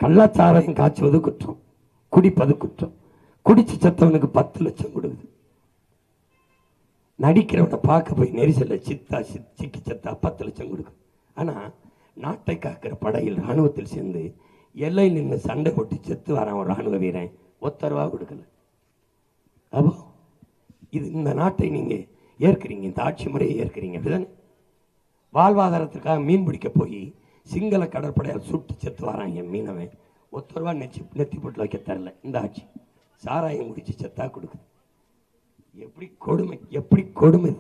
கள்ளச்சாராயம் காய்ச்சுவது குற்றம், குடிப்பது குற்றம். குடிச்சு செத்தவனுக்கு 10 லட்சம் கொடுக்குது. நடிக்கிறவனை பார்க்க போய் நெரிசல்ல சிக்கி செத்தா 10 லட்சம் கொடுக்குது. ஆனா நாட்டை காக்கிற படையில் ராணுவத்தில் சேர்ந்து எல்லையில் நின்று சண்டை போட்டு செத்து வரான் ஒரு ராணுவ வீரன், 1 ரூபா கொடுக்கல. அப்போ இந்த நாட்டை நீங்க ஏற்கிறீங்க, இந்த ஆட்சி முறையை ஏற்கிறீங்க, அப்படிதானே? வாழ்வாதாரத்திற்காக மீன் பிடிக்க போய் சிங்கள கடற்படையால் சுட்டு செத்து வரான் என் மீனவன், 1 ரூபா நெத்தி போட்டு வைக்க தரல இந்த ஆட்சி. சாராயம் குடிச்சு செத்தா கொடுக்குது. எப்படி கொடுமை!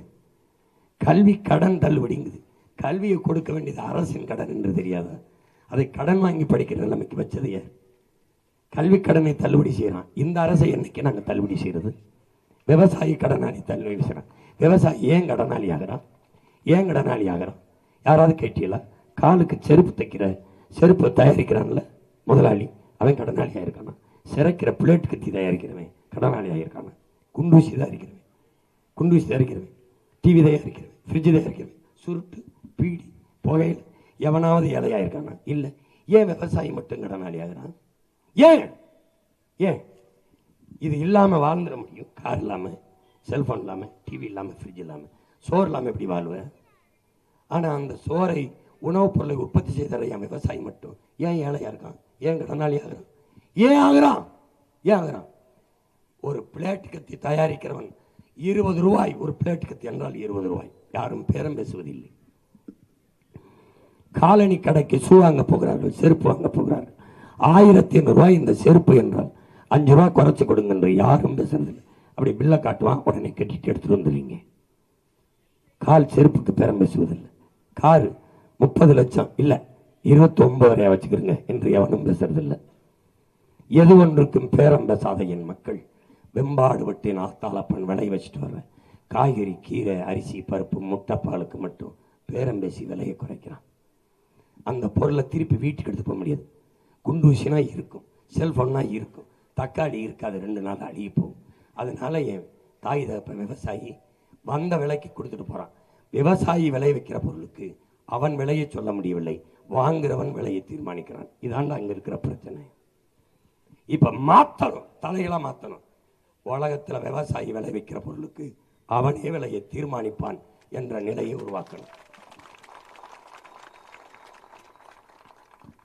கல்வி கடன் தள்ளுபடிங்குது. கல்வியை கொடுக்க வேண்டியது அரசின் கடன் என்று தெரியாதா? அதை கடன் வாங்கி படிக்கிற நிலைமைக்கு வச்சதையே. கல்வி கடனை தள்ளுபடி செய்யறான். இந்த அரசை என்னைக்கு நாங்கள் தள்ளுபடி செய்யறது? விவசாயி கடனாளி தள்ளுபடி செய்யறான். விவசாயி ஏன் கடனாளி ஆகிறான்? யாராவது கேட்டீங்களா? காலுக்கு செருப்பு தைக்கிற, செருப்பு தயாரிக்கிறான்ல முதலாளி, அவன் கடனாளி ஆயிருக்கானா? சிறைக்கிற பிளேட் கத்தி தயாரிக்கிறவன் கடனாளி ஆயிருக்கானா? குண்டூசி தயாரிக்கிறவன், டிவி தயாரிக்கிறவன், ஃப்ரிட்ஜ் தயாரிக்கிறவன், சுருட்டு, பீடி, புகையில் எவனாவது ஏழையாயிருக்கானா? இல்லை. ஏன் விவசாயி மட்டும் கடனாளி ஆகிறான்? ஏன் இது இல்லாம வாழ்ந்துட முடியும்? கார் இல்லாம, செல்போன் இல்லாம, டிவி இல்லாம, ஃப்ரிட்ஜ் இல்லாம, சோறு இல்லாம எப்படி வாழ்வேன்? ஆனா அந்த சோறை, உணவுப் பொருளை உற்பத்தி செய்தற என் விவசாயி மட்டும் ஏன் ஏழையா இருக்கான்? ஏன் கடனாளி ஆகிறான்? ஏன் ஆகிறான்? ஏன் ஆகிறான்? ஒரு பிளேட் கத்தி தயாரிக்கிறவன் 20 ரூபாய், ஒரு பிளேட் கத்தி என்றால் 20 ரூபாய். யாரும் பேரம் பேசுவதில்லை. காலனி கடைக்கு ஷூ வாங்க போகிறார்கள், செருப்பு வாங்க போகிறார்கள். 1500 ரூபாய் இந்த செருப்பு என்றால் 5 ரூபாய் குறைச்சு கொடுங்க என்று யாரும் பேசுறதில்லை. அப்படி பில்லை காட்டுவான், உடனே கட்டிட்டு எடுத்துட்டு வந்துடுவீங்க. கால் செருப்புக்கு பேரம் பேசுவதில்லை. காரு 30 லட்சம் இல்லை 29 வச்சுக்கிறங்க என்று எவனும் பேசுறதில்லை. எது ஒன்றுக்கும் பேரம் பேசாத என் மக்கள் வெம்பாடு விட்டு நாத்தாளப்பன் விலை வச்சுட்டு வர்ற காய்கறி, கீரை, அரிசி, பருப்பு, முட்டைப்பாலுக்கு மட்டும் பேரம் பேசி விலையை குறைக்கிறான். அந்த பொருளை திருப்பி வீட்டுக்கு எடுத்து போக முடியாது. குண்டூசினா இருக்கும், செல்ஃபோன்னா இருக்கும், தக்காளி இருக்காது, 2 நாள் அழுகி போகும். அதனால என் தாய் தகப்பன் விவசாயி வந்த விலைக்கு கொடுத்துட்டு போகிறான். விவசாயி விலை வைக்கிற பொருளுக்கு அவன் விலையை சொல்ல முடியவில்லை, வாங்குறவன் விலையை தீர்மானிக்கிறான். இதாண்டா அங்கே இருக்கிற பிரச்சனை. இப்போ மாற்றணும், தலைகளாக மாற்றணும். உலகத்தில் விவசாயி விலை வைக்கிற பொருளுக்கு அவனே விலையை தீர்மானிப்பான் என்ற நிலையை உருவாக்கணும்.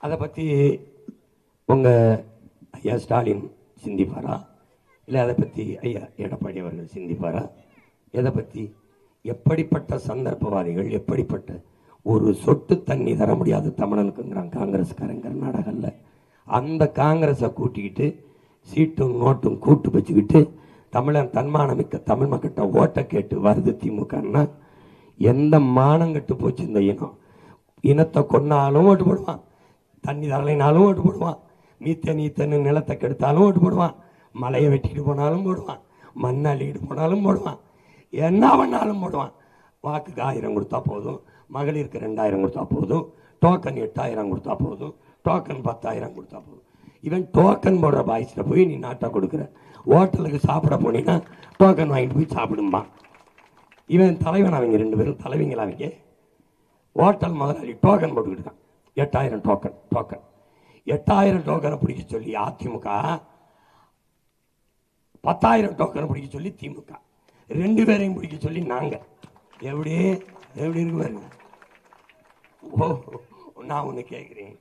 அதை பற்றி உங்கள் ஐயா ஸ்டாலின் சிந்திப்பாரா? இல்லை அதை பற்றி ஐயா எடப்பாடி அவர்கள் சிந்திப்பாரா? எதை பற்றி? எப்படிப்பட்ட சந்தர்ப்பவாதிகள், எப்படிப்பட்ட ஒரு சொட்டு தண்ணி தர முடியாத தமிழனுக்குங்கிறான் காங்கிரஸ்காரன் கர்நாடகாவில். அந்த காங்கிரஸை கூட்டிக்கிட்டு சீட்டும் நோட்டும் கூட்டு வச்சுக்கிட்டு தமிழன் தன்மானமிக்க தமிழ் மக்கள்கிட்ட ஓட்டை கேட்டு வருது திமுகன்னா எந்த மானம் கட்டு போச்சு இந்த இனம்? இனத்தை கொன்னாலும் ஓட்டு போடுவான், தண்ணி தரலைனாலும் ஓட்டு போடுவான், நீத்தன்னு நிலத்தை கெடுத்தாலும் ஓட்டு போடுவான், மலையை வெட்டிட்டு போனாலும் போடுவான், மண்ணை அள்ளிட்டு போனாலும் போடுவான், என்ன பண்ணாலும் போடுவான். வாக்குக்கு 1000 கொடுத்தா போதும், மகளிருக்கு 2000 கொடுத்தா போதும், டோக்கன் 8000 கொடுத்தா போதும், டோக்கன் 10,000 கொடுத்தா போதும். இவன் டோக்கன் போடுற பாய்ஸில் போய் நீ நாட்டை கொடுக்குற. ஹோட்டலுக்கு சாப்பிட போனீங்கன்னா டோக்கன் வாங்கிட்டு போய் சாப்பிடும்பான். இவன் தலைவன், அவங்க 2 பேரும் தலைவங்களா. அவங்க ஹோட்டல் முதலாளி டோக்கன் போட்டுக்கிட்டு இருக்கான். 8000 டோக்கன் 8000 டோக்கனை பிடிக்க சொல்லி அதிமுக, 10,000 டோக்கனை பிடிக்க சொல்லி திமுக, 2 பேரையும் பிடிக்க சொல்லி நாங்க. எப்படி இருக்கு பாருங்க. ஓ, நான் ஒன்று கேட்குறேன்.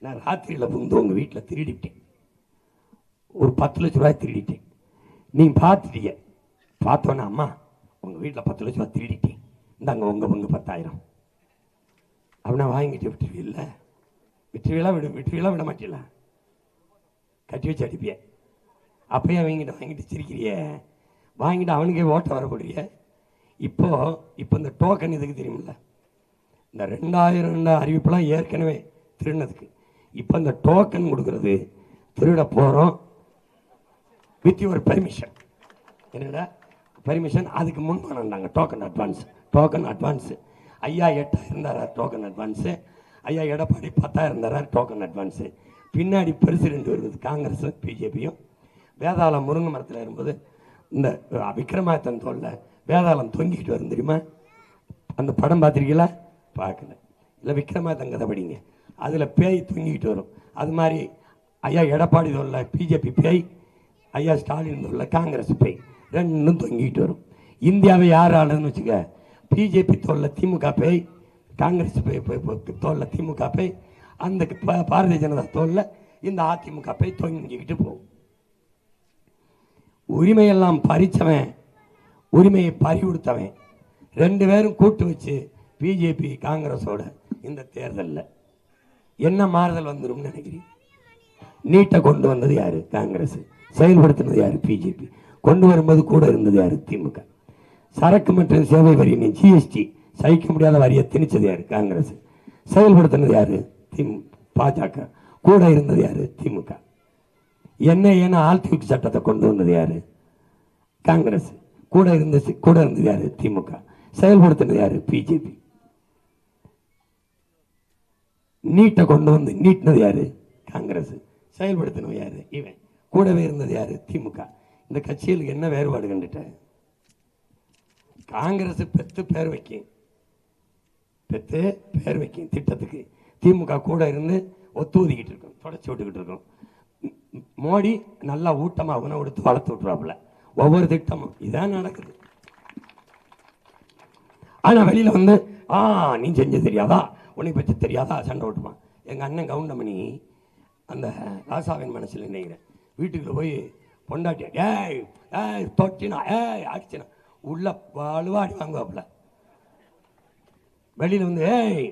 நான் ராத்திரியில் புகுந்து உங்கள் வீட்டில் திருடிட்டேன், ஒரு 10 லட்ச ரூபாய் திருடிட்டேன். நீங்கள் பார்த்துட்டீங்க. பார்த்தோன்னே அம்மா உங்கள் வீட்டில் 10 லட்ச ரூபாய் திருடிட்டேன், இந்தாங்க உங்கள் பங்கு 10,000 அப்படின்னா வாங்கிட்டு விட்டுருவீல்ல? விட்டுருவீங்களா விட மாட்டீங்களா? கட்டி வச்சு அடிப்பிய. அப்பயே வாங்கிட்டு சிரிக்கிறிய, வாங்கிட்டு அவனுக்கே ஓட்ட வரப்படுறிய. இப்போ இந்த டோக்கன் இதுக்கு தெரியுமில்ல? இந்த 2000 அறிவிப்பெல்லாம் ஏற்கனவே திருடினதுக்கு. இப்போ இந்த டோக்கன் கொடுக்கறது திருட போகிறோம் வித் யுவர் பெர்மிஷன். என்னடா பெர்மிஷன்? அதுக்கு முன் பண்ணாங்க டோக்கன் அட்வான்ஸ். ஐயா 8,000 தரார் டோக்கன் அட்வான்ஸு, ஐயா எடப்பாடி 10,000 தரார் டோக்கன் அட்வான்ஸு. பின்னாடி பெருசு 2 வருது, காங்கிரஸும் பிஜேபியும். வேதாளம் முருங்கை மரத்தில் இருக்கும்போது இந்த விக்ரமாதித்தன் தோல்ல வேதாளம் தொங்கிட்டு வரும் தெரியுமா? அந்த படம் பார்த்துருக்கீங்களா? பார்க்கல. இல்லை விக்ரமாதித்தன் கதை படிங்க, அதில் பேய் தொங்கிக்கிட்டு வரும். அது மாதிரி ஐயா எடப்பாடி தோல்ல பிஜேபி பேய், ஐயா ஸ்டாலின் தோல்ல காங்கிரஸ் பேய், 2ம் தொங்கிக்கிட்டு வரும். இந்தியாவை யார் ஆளுன்னு வச்சுக்க, பிஜேபி தோல்ல திமுக பேய், காங்கிரஸ் தோல்ல திமுக பேய், அந்த பாரதிய ஜனதா தோல்ல இந்த அதிமுக பேய் தொங்கிக்கிட்டு போகும். உரிமையெல்லாம் பறிச்சவன், உரிமையை பறி கொடுத்தவன் 2 பேரும் கூட்டு வச்சு பிஜேபி காங்கிரஸோட இந்த தேர்தலில் என்ன மாறுதல் வந்துடும் நினைக்கிறீங்க? நீட்டை கொண்டு வந்தது யாரு? காங்கிரஸ். செயல்படுத்தினது யாரு? பிஜேபி. கொண்டு வரும்போது கூட இருந்தது யாரு? திமுக. சரக்கு மற்றும் சேவை வரி ஜிஎஸ்டி சகிக்க முடியாத வரியை திணிச்சது யாரு? காங்கிரஸ். செயல்படுத்தினது யாரு? பாஜக. கூட இருந்தது யாரு? திமுக. என்ன ஆழ்த்தூக்கு சட்டத்தை கொண்டு வந்தது யாரு? காங்கிரஸ். கூட இருந்தது யாரு? திமுக. செயல்படுத்தினது யாரு? பிஜேபி. நீட்டை கொண்டு வந்து நீட்டினது யாரு? காங்கிரஸ். செயல்படுத்தினது யாரு? இவன். கூடவே இருந்தது யாரு? திமுக. இந்த கட்சிகளுக்கு என்ன வேறுபாடு கண்டுட்ட? காங்கிரஸ் பெத்து பேர் வைக்கும் திட்டத்துக்கு, திமுக கூட இருந்து ஒத்துவதிக்கிட்டு இருக்கும், தொடச்சி விட்டுக்கிட்டு இருக்கும். மோடி நல்லா ஊட்டமா உணவு எடுத்து வளர்த்து விட்டுருவாப்புல ஒவ்வொரு திட்டமும். இதான் நடக்குது. ஆனா வெளியில வந்து நீ செஞ்சு தெரியாதா, உன்னை பற்றி தெரியாதா சண்டை விட்டுப்பான். எங்க அண்ணன் கவுண்டமணி அந்த ராசாவின் மனசில் நினைக்கிறேன். வீட்டுக்குள்ள போய் பொண்டாட்டியா ஏய் ஏய் தொட்டினா ஏய் அடிச்சினா உள்ள வலுவாடி வாங்குவாப்புல. வெளியில் வந்து ஏய்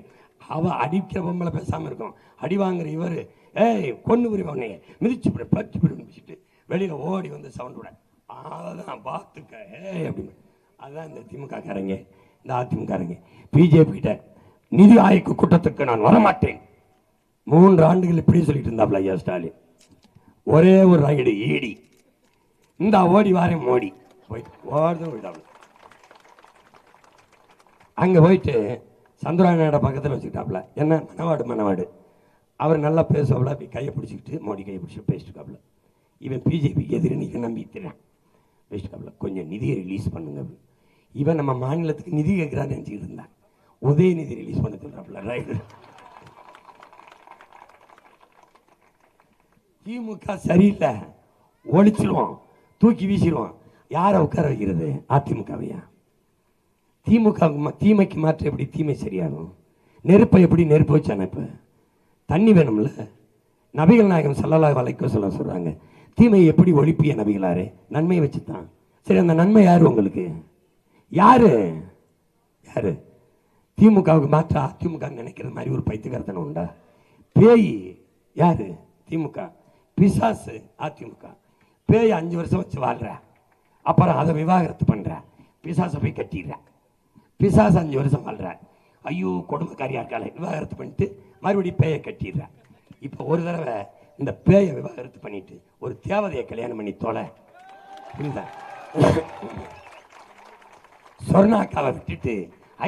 அவ அடிக்கிற பொம்பளை பேசாமல் இருக்கும், அடி வாங்குற இவர் ஏய் கொண்டு புரிவானே மிதிச்சு போடு பச்சு போடு மிதிச்சுட்டு வெளியில் ஓடி வந்து சவுண்ட் விட அதான் பார்த்துக்க ஏய் அப்படின்னு. அதுதான் இந்த திமுககாரங்க, இந்த அதிமுககாரங்க. பிஜேபிகிட்ட நிதி ஆயோக் கூட்டத்துக்கு நான் வரமாட்டேன் 3 ஆண்டுகள் இப்படி சொல்லிட்டு இருந்தாப்ல ஐயா ஸ்டாலின். ஒரே ஒரு ரைடு ஈடி இந்த ஓடி வாரேன் மோடி போயிட்டு ஓடுதான் போயிட்டாப்ல. அங்கே போயிட்டு சந்திராநாட பக்கத்தில் வச்சுக்கிட்டாப்புல. என்ன மனவாடு அவர் நல்லா பேசுவாப்புல. அப்படி கையை பிடிச்சிக்கிட்டு மோடி கையை பிடிச்சிட்டு பேசிட்டுக்காப்புல. இவன் பிஜேபிக்கு எதிரி நீங்கள் நம்பிக்கிறேன் பேசிட்டுக்காப்புல. கொஞ்சம் நிதியை ரிலீஸ் பண்ணுங்க. இவன் நம்ம மாநிலத்துக்கு நிதி கேட்குறான்னு நினச்சிக்கிட்டு இருந்தான். உதயநிதி ரிலீஸ் பண்ண சொல்கிறாப்புல. ரைடு திமுக சரியில்லை, ஒழிச்சிருவோம், தூக்கி வீசிடுவோம். யாரை உட்கார வைக்கிறது? அதிமுகவையா? திமுக தீமைக்கு மாற்ற எப்படி தீமை சரியாகும்? நெருப்பை எப்படி நெருப்பு வச்சான? இப்போ தண்ணி வேணும்ல. நபிகள் நாயகம் ஸல்லல்லாஹு அலைஹி வஸல்லம் சொல்றாங்க, தீமையை எப்படி ஒழிப்பிய நபிகளாரே? நன்மையை வச்சுதான். சரி, அந்த நன்மை யாரு உங்களுக்கு? யாரு யாரு? திமுகவுக்கு மாற்ற அதிமுக நினைக்கிற மாதிரி ஒரு பைத்தியக்காரத்தனம் உண்டா? பேய் யாரு? திமுக. பிசாசு அதிமுக. பேய் 5 வருஷம் வச்சு வாழ்ற, அப்புறம் அதை விவாகரத்து பண்ற, பிசாசை போய் கட்டிடுற. பிசாசு 5 வருஷம் வாழ்ற, ஐயோ கொடுமைக்காரியா இருக்காளே விவாகரத்து பண்ணிட்டு மறுபடியும் பேயை கட்டிடுற. இப்போ ஒரு தடவை இந்த பேயை விவாகரத்து பண்ணிட்டு ஒரு தேவதையை கல்யாணம் பண்ணி தொலை. புரியுதா? சொர்ணாக்காவை விட்டுட்டு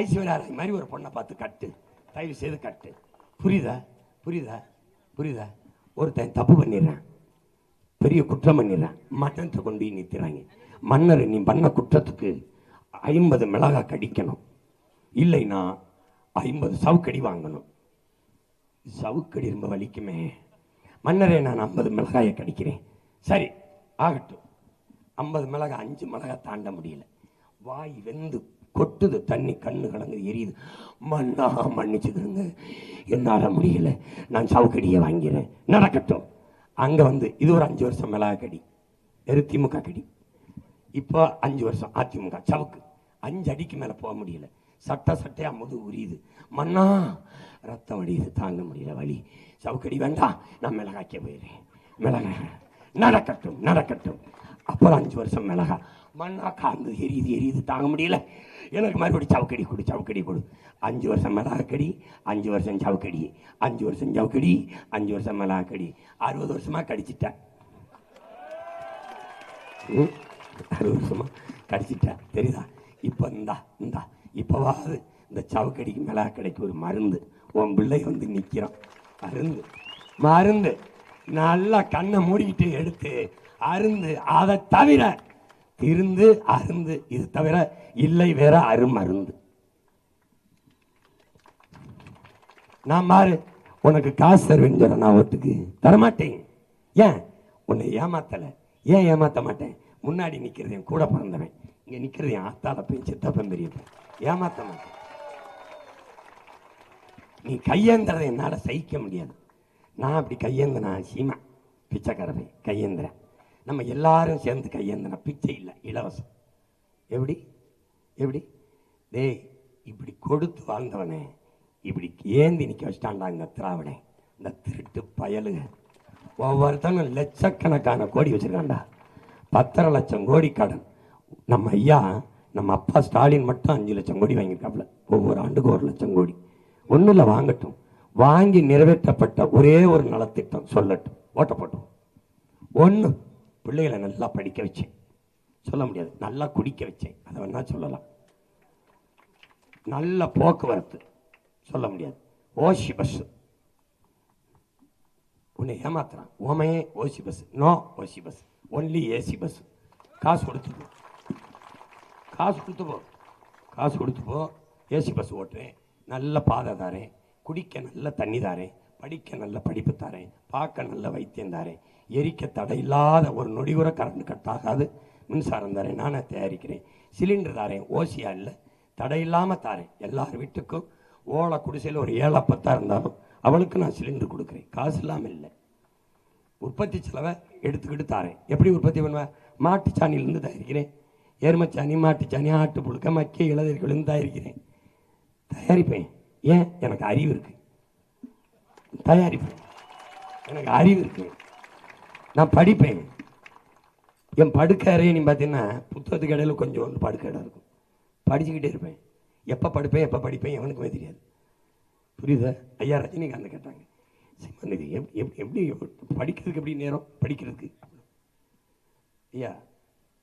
ஐஸ்வர்யா ராய் மாதிரி ஒரு பொண்ணை பார்த்து கட்டு, தயவு செய்து கட்டு. புரியுதா? புரியுதா? புரியுதா? ஒருத்தன் தப்பு பண்ணிடுறான், பெரிய குற்றம் பண்ணிடுறான், மன்னத்தை கொண்டு நிறுத்துறாங்க. மன்னர் நீ பண்ண குற்றத்துக்கு 50 மிளகாய் கடிக்கணும், இல்லைன்னா 50 சவுக்கடி வாங்கணும். சவுக்கடி ரொம்ப வலிக்குமே. மன்னரே நான் 50 மிளகாயை கடிக்கிறேன். சரி ஆகட்டும். 50 மிளகாய் 5 மிளகாய் தாண்ட முடியல. வாய் வெந்து கொட்டுது, தண்ணி கண்ணு கலங்கு எரியுது. மண்ணா மன்னிச்சுக்கிறேங்க, என்னால் முடியல, நான் சவுக்கடியை வாங்கிறேன். நடக்கட்டும். அங்கே வந்து இது ஒரு 5 வருஷம் மிளகாய் கடி, திமுக கடி. இப்போ 5 வருஷம் அதிமுக சவுக்கு. 5 அடிக்கு மேலே போக முடியல. சட்டையா முது உரியுது. மண்ணா ரத்தம் வடியுது, தாங்க முடியல வலி. சவுக்கடி வேண்டாம், நான் மிளகாய்க்க போயிடுறேன். மிளகாய் நடக்கட்டும் நடக்கட்டும். அப்புறம் 5 வருஷம் மிளகாய். மண்ணா காந்து எரியுது தாங்க முடியல, எனக்கு மறுபடியும் சவுக்கடி கொடு, சவுக்கடி கொடு. 5 வருஷம் மிளகாக்கடி, 5 வருஷம் சவுக்கடி, 5 வருஷம் சவுக்கடி, 5 வருஷம் மிளகாக்கடி. 60 வருஷமா கடிச்சிட்டேன். 60 வருஷமா கடிச்சிட்டேன். தெரியுதா? இப்போ இந்தா இப்போவாது இந்த சவுக்கடிக்கு மிளகாக்கடிக்கு ஒரு மருந்து. உன் பிள்ளை வந்து நிற்கிறான். மருந்து நல்லா கண்ணை மூடிக்கிட்டு எடுத்து அருந்து. அதை தவிர திருந்து அருந்து, இது தவிர இல்லை வேற அருமருந்து. நான் மாறு உனக்கு காசு தருவேன்னு சொல்ற, நான் ஓட்டுக்கு தரமாட்டேன். ஏன்? உன்னை ஏமாத்தலை. ஏன் ஏமாத்த மாட்டேன்? முன்னாடி நிற்கிறது என் கூட பிறந்தவன், இங்கே நிற்கிறது என் ஆத்தால போய் சித்தப்பன் பெரியப்பன். ஏமாத்த மாட்டேன். நீ கையேந்திரதை என்னால் சகிக்க முடியாது. நான் அப்படி கையேந்தினா சீமா பிச்சைக்காரவை கையேந்திரன். நம்ம எல்லாரும் சேர்ந்து கையேந்தினா பிச்சை இல்லை, இலவசம். எப்படி எப்படி? டேய், இப்படி கொடுத்து வாழ்ந்தவனே இப்படி ஏந்தி நிற்க வச்சிட்டான்டா இந்த திராவிடன், இந்த திருட்டு பயலுங்க. ஒவ்வொருத்தனும் லட்சக்கணக்கான கோடி வச்சிருக்காண்டா. 10.5 லட்சம் கோடி கடன். நம்ம ஐயா, நம்ம அப்பா ஸ்டாலின் மட்டும் 5 லட்சம் கோடி வாங்கியிருக்காப்புல. ஒவ்வொரு ஆண்டுக்கு 1 லட்சம் கோடி. ஒன்றும் இல்லை, வாங்கட்டும். வாங்கி நிறைவேற்றப்பட்ட ஒரே ஒரு நலத்திட்டம் சொல்லட்டும், ஓட்ட போட்டோம். ஒன்று, பிள்ளைகளை நல்லா படிக்க வச்சேன். சொல்ல முடியாது. நல்லா குடிக்க வச்சேன், அதை வேணா சொல்லலாம். நல்ல போக்குவரத்து சொல்ல முடியாது. ஓசி பஸ். உன்னை ஏமாத்துறான். ஓமையே ஓசி பஸ். நோ ஓசி பஸ், ஒன்லி ஏசி பஸ். காசு கொடுத்து போ, காசு கொடுத்து போ, காசு கொடுத்து போ. ஏசி பஸ் ஓட்டுறேன், நல்ல பாதை தாரேன், குடிக்க நல்ல தண்ணி தாரேன், படிக்க நல்ல படிப்பு தாரேன், பார்க்க நல்ல வைத்தியம் தாரேன், எரிக்க தடை இல்லாத ஒரு நொடி கூட கரண்ட் கட் ஆகாது, மின்சாரம் தாரேன், நானே தயாரிக்கிறேன், சிலிண்டர் தாரேன், ஓசியா இல்லை, தடை இல்லாமல் தாரேன். எல்லார் வீட்டுக்கும் ஓலை குடிசையில் ஒரு 7 10 இருந்தாலும் அவளுக்கு நான் சிலிண்டர் கொடுக்குறேன். காசு இல்லாமல் இல்லை. உற்பத்தி செலவை எடுத்துக்கிட்டு தாரேன். எப்படி உற்பத்தி பண்ணுவேன்? மாட்டு சாணியிலிருந்து தயாரிக்கிறேன், எருமச்சாணி, மாட்டுச்சாணி, ஆட்டு புழுக்க, மக்கிய இளதீர்களிலிருந்து தயாரிக்கிறேன், தயாரிப்பேன். ஏன்? எனக்கு அறிவு இருக்கு, தயாரிப்பேன். எனக்கு அறிவு இருக்கு, நான் படிப்பேன். என் படுக்கை அறையை நீ பார்த்தீங்கன்னா புத்தகத்துக்கு இடையில கொஞ்சம் படுக்கை இடம் இருக்கும், படிச்சுக்கிட்டே இருப்பேன். எப்போ படுப்பேன் எப்போ படிப்பேன் எவனுக்குமே தெரியாது. புரியுதா? ஐயா ரஜினிகாந்த் கேட்டாங்க, சிம்மன் இது எப்படி படிக்கிறதுக்கு எப்படி நேரம் படிக்கிறதுக்கு? ஐயா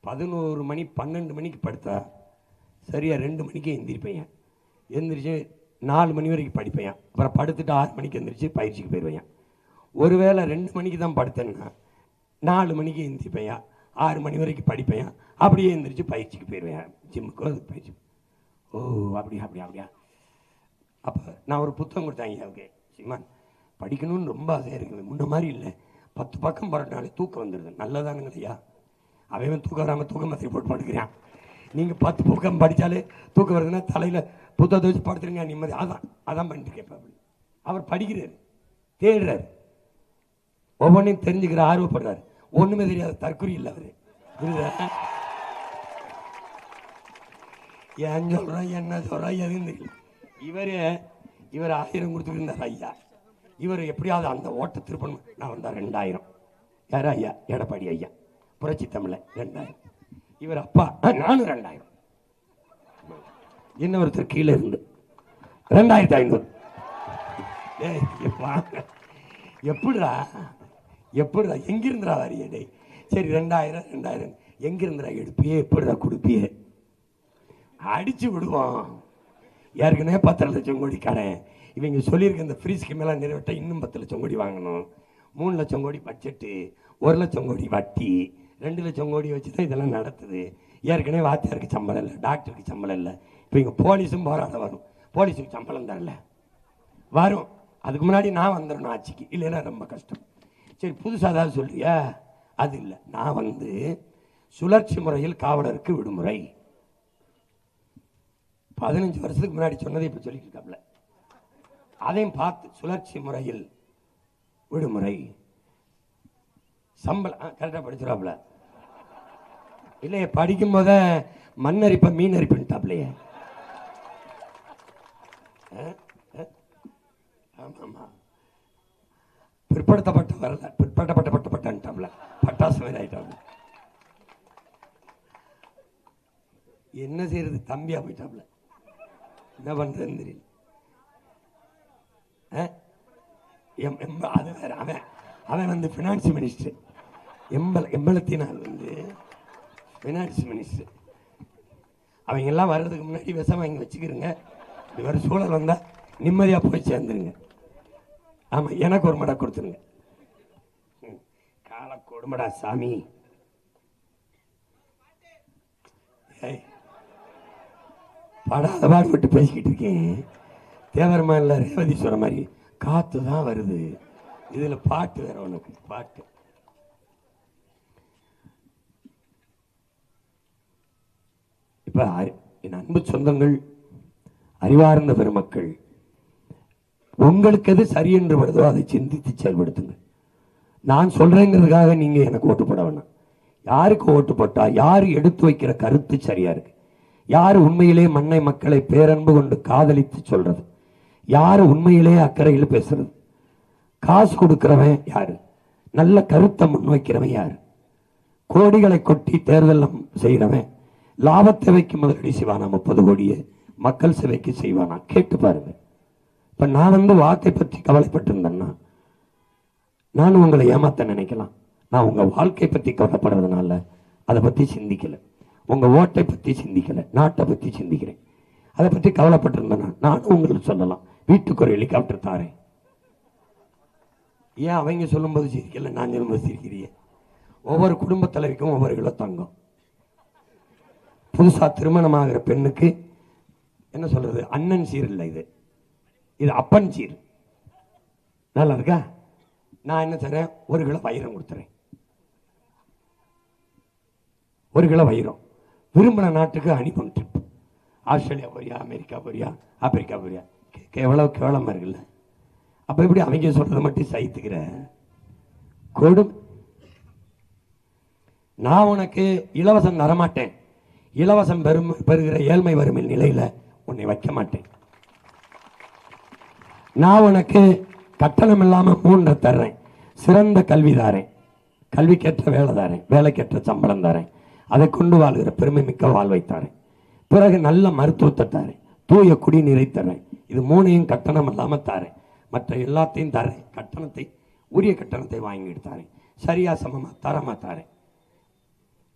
11 மணி 12 மணிக்கு படுத்தா சரியா 2 மணிக்கு எந்திரிப்பேன். எந்திரிச்சு 4 மணி வரைக்கும் படிப்பேன். அப்புறம் படுத்துட்டு 6 மணிக்கு எந்திரிச்சு பயிற்சிக்கு போயிடுவேன். ஒருவேளை 2 மணிக்கு தான் படுத்தேன்னா 4 மணிக்கு எந்திரிப்பேன், 6 மணி வரைக்கும் படிப்பேன், அப்படியே எந்திரிச்சு பயிற்சிக்கு போயிடுவேன், ஜிம்முக்கு அதுக்கு பயிற்சி. ஓ அப்படியா அப்படியா அப்படியா. அப்போ நான் ஒரு புத்தகம் கொடுத்தேன் ஐயாவுக்கு, சிமான் படிக்கணும்னு ரொம்ப ஆசையாக இருக்குது, முன்ன மாதிரி இல்லை, 10 பக்கம் போராட்டினாலே தூக்கம் வந்துடுது. நல்லதானுங்க ஐயா, அவன் தூக்கம் வராமல் தூக்க மாத்திரை போட்டு படுக்கிறான். நீங்கள் 10 பக்கம் படித்தாலே தூக்கம் வருதுன்னா தலையில் புத்தகத்தை வச்சு படுத்துருங்க நிம்மதி. அதான் பண்ணிட்டு கேட்பேன். அவர் படிக்கிறார், தேடுறாரு, ஒவ்வொன்றையும் தெரிஞ்சுக்கிற ஆர்வப்படுறாரு. ஒன்றுமே தெரியாத தற்குறி இல்லை அவர். புரியுதா? ஏன் சொல்கிறோம் என்ன சொல்கிறோம் எதுவும் தெரியல. இவர் 1000 கொடுத்துருந்தார் ஐயா. இவர் எப்படியாவது அந்த ஓட்ட திருப்பணும். நான் வந்தா 2000. யாரா ஐயா? எடப்பாடி ஐயா, புரட்சி தமிழ 2000. இவர் அப்பா நானும் 2000. என்ன ஒருத்தர் கீழே இருந்து 2500. எப்படிடா எப்படிடா எங்கிருந்துடா வரிய? டே சரி 2000 எங்கிருந்துடா எடுப்பியே, எப்படிடா கொடுப்பியே? அடிச்சு விடுவோம். ஏற்கனவே 10 லட்சம் கோடி கடன். இவங்க சொல்லியிருக்க இந்த ஃப்ரீ ஸ்கீம் எல்லாம் நிறைவேற்ற இன்னும் 10 லட்சம் கோடி வாங்கணும். 3 லட்சம் கோடி பட்ஜெட்டு, 1 லட்சம் கோடி வட்டி, 2 லட்சம் கோடி வச்சு தான் இதெல்லாம் நடத்துது. ஏற்கனவே வாத்தியாருக்கு சம்பளம் இல்லை, டாக்டருக்கு சம்பளம் இல்லை. இப்போ இங்கே போலீஸும் போராட வரும், போலீஸுக்கு சம்பளம் தரல வரும். அதுக்கு முன்னாடி நான் வந்துடணும் ஆட்சிக்கு, இல்லைன்னா ரொம்ப கஷ்டம். சரி புதுசாக ஏதாவது சொல்றியா? அது இல்லை, நான் சுழற்சி முறையில் காவலருக்கு விடுமுறை 15 வருஷத்துக்கு முன்னாடி சொன்னதை இப்போ சொல்லிட்டு இருக்காப்ல. அதையும் பார்த்து சுழற்சி முறையில் விடுமுறை சம்பளம் கரெக்டாக படிச்சுடாப்ல. இல்லையே படிக்கும் போத மண்ணரிப்ப மீன் அரிப்புட்டாப்லையே. ஆமாம், பிற்படுத்தப்பட்ட வரல, பிற்படுத்தப்பட்டப்பட்டாப்ல, பட்டாசு மாதிரி ஆயிட்டாப்ல. என்ன செய்யறது? தம்பியா போயிட்டாப்ல, என்ன பண்றதுன்னு தெரியல. அது வேற, அவன் ஃபினான்ஸ் மினிஸ்டர், எம்பலத்தினால் ஃபினான்ஸ் மினிஸ்டர். அவங்க எல்லாம் வர்றதுக்கு முன்னாடி விஷம் வாங்கி வச்சுக்கிறங்க, இது வேறு சூழல் வந்தா நிம்மதியா போய் சேர்ந்துருங்க. ஆமா, எனக்கு ஒரு மடை கொடுத்துருங்க. கால கொடுமடா சாமி. படாத பாடுபட்டு பேசிக்கிட்டு இருக்கேன். தேவரமா இல்லை, ரேவதி சொல்ற மாதிரி காத்து தான் வருது. இதுல பாட்டு வேற, உனக்கு பாட்டு. இப்ப என் அன்பு சொந்தங்கள், அறிவார்ந்த பெருமக்கள், உங்களுக்கு எது சரி என்று வருதோ அதை சிந்தித்து செயல்படுத்துங்க. நான் சொல்றேங்கிறதுக்காக நீங்க எனக்கு ஓட்டு போட வேணாம். யாருக்கு ஓட்டு போட்டா யாரு எடுத்து வைக்கிற கருத்து சரியா இருக்கு, யாரு உண்மையிலே மண்ணை மக்களை பேரன்பு கொண்டு காதலித்து சொல்றது, யாரு உண்மையிலே அக்கறையில் பேசுறது, காசு கொடுக்கிறவன் யாரு, நல்ல கருத்தை முன்வைக்கிறவன் யாரு, கோடிகளை கொட்டி தேர்தல் செய்கிறவன் லாபத்தை வைக்கும் முதலடி செய்வானா, 30 கோடியை மக்கள் சேவைக்கு செய்வானா, கேட்டு பாருங்க. இப்ப நான் வாக்கை பற்றி கவலைப்பட்டிருந்தேன்னா நான் உங்களை ஏமாத்த நினைக்கலாம். நான் உங்க வாழ்க்கை பற்றி கவலைப்படுறதுனால அதை பத்தி சிந்திக்கல, உங்க ஓட்டை பத்தி சிந்திக்கல, நாட்டை பத்தி சிந்திக்கிறேன். அதை பற்றி கவலைப்பட்டிருந்தேன்னா நானும் உங்களுக்கு சொல்லலாம், வீட்டுக்கு ஒரு ஹெலிகாப்டர் தாரேன். ஏன் அவங்க சொல்லும்போது சிரிக்கல, நான் சொல்லும்போது சிரிக்கிறீங்க? ஒவ்வொரு குடும்ப தலைவிக்கும் ஒவ்வொரு கிலோ தங்கம். புதுசா திருமணமாகிற பெண்ணுக்கு என்ன சொல்றது, அண்ணன் சீர் இல்லை, இது அப்பன் சீர். நல்லா இருக்கா? நான் என்ன தரேன், 1 கிலோ வைரம் கொடுத்துறேன். 1 கிலோ வைரம் விரும்பின நாட்டுக்கு அனுப்பி ட்ரிப். ஆஸ்திரேலியா போறியா, அமெரிக்கா போறியா, ஆப்பிரிக்கா போறியா? எவ்வளவு கேவலமா இருக்குல்ல. அப்ப எப்படி அவங்க சொல்றதை மட்டும் சகித்துக்கிற? கொடும். நான் உனக்கு இலவசம் தரமாட்டேன், இலவசம் பெறுகிற ஏழ்மை வறுமை நிலையில உன்னை வைக்க மாட்டேன். நான் உனக்கு கட்டணம் இல்லாம 3 தர்றேன், சிறந்த கல்வி தாரேன், கல்விக்கேற்ற வேலை தாரேன், வேலைக்கேற்ற சம்பளம் தாரேன், அதை கொண்டு வாழ்கிற பெருமை மிக்க வாழ்வை தாரேன், பிறகு நல்ல மருத்துவத்தை தாரேன், தூய குடிநீரை தரேன். இது 3ஐயும் கட்டணம் இல்லாம தாரேன். மற்ற எல்லாத்தையும் தரேன், கட்டணத்தை உரிய கட்டணத்தை வாங்கிட்டு தாரேன், சரியா சமமா தரமா தாரேன்.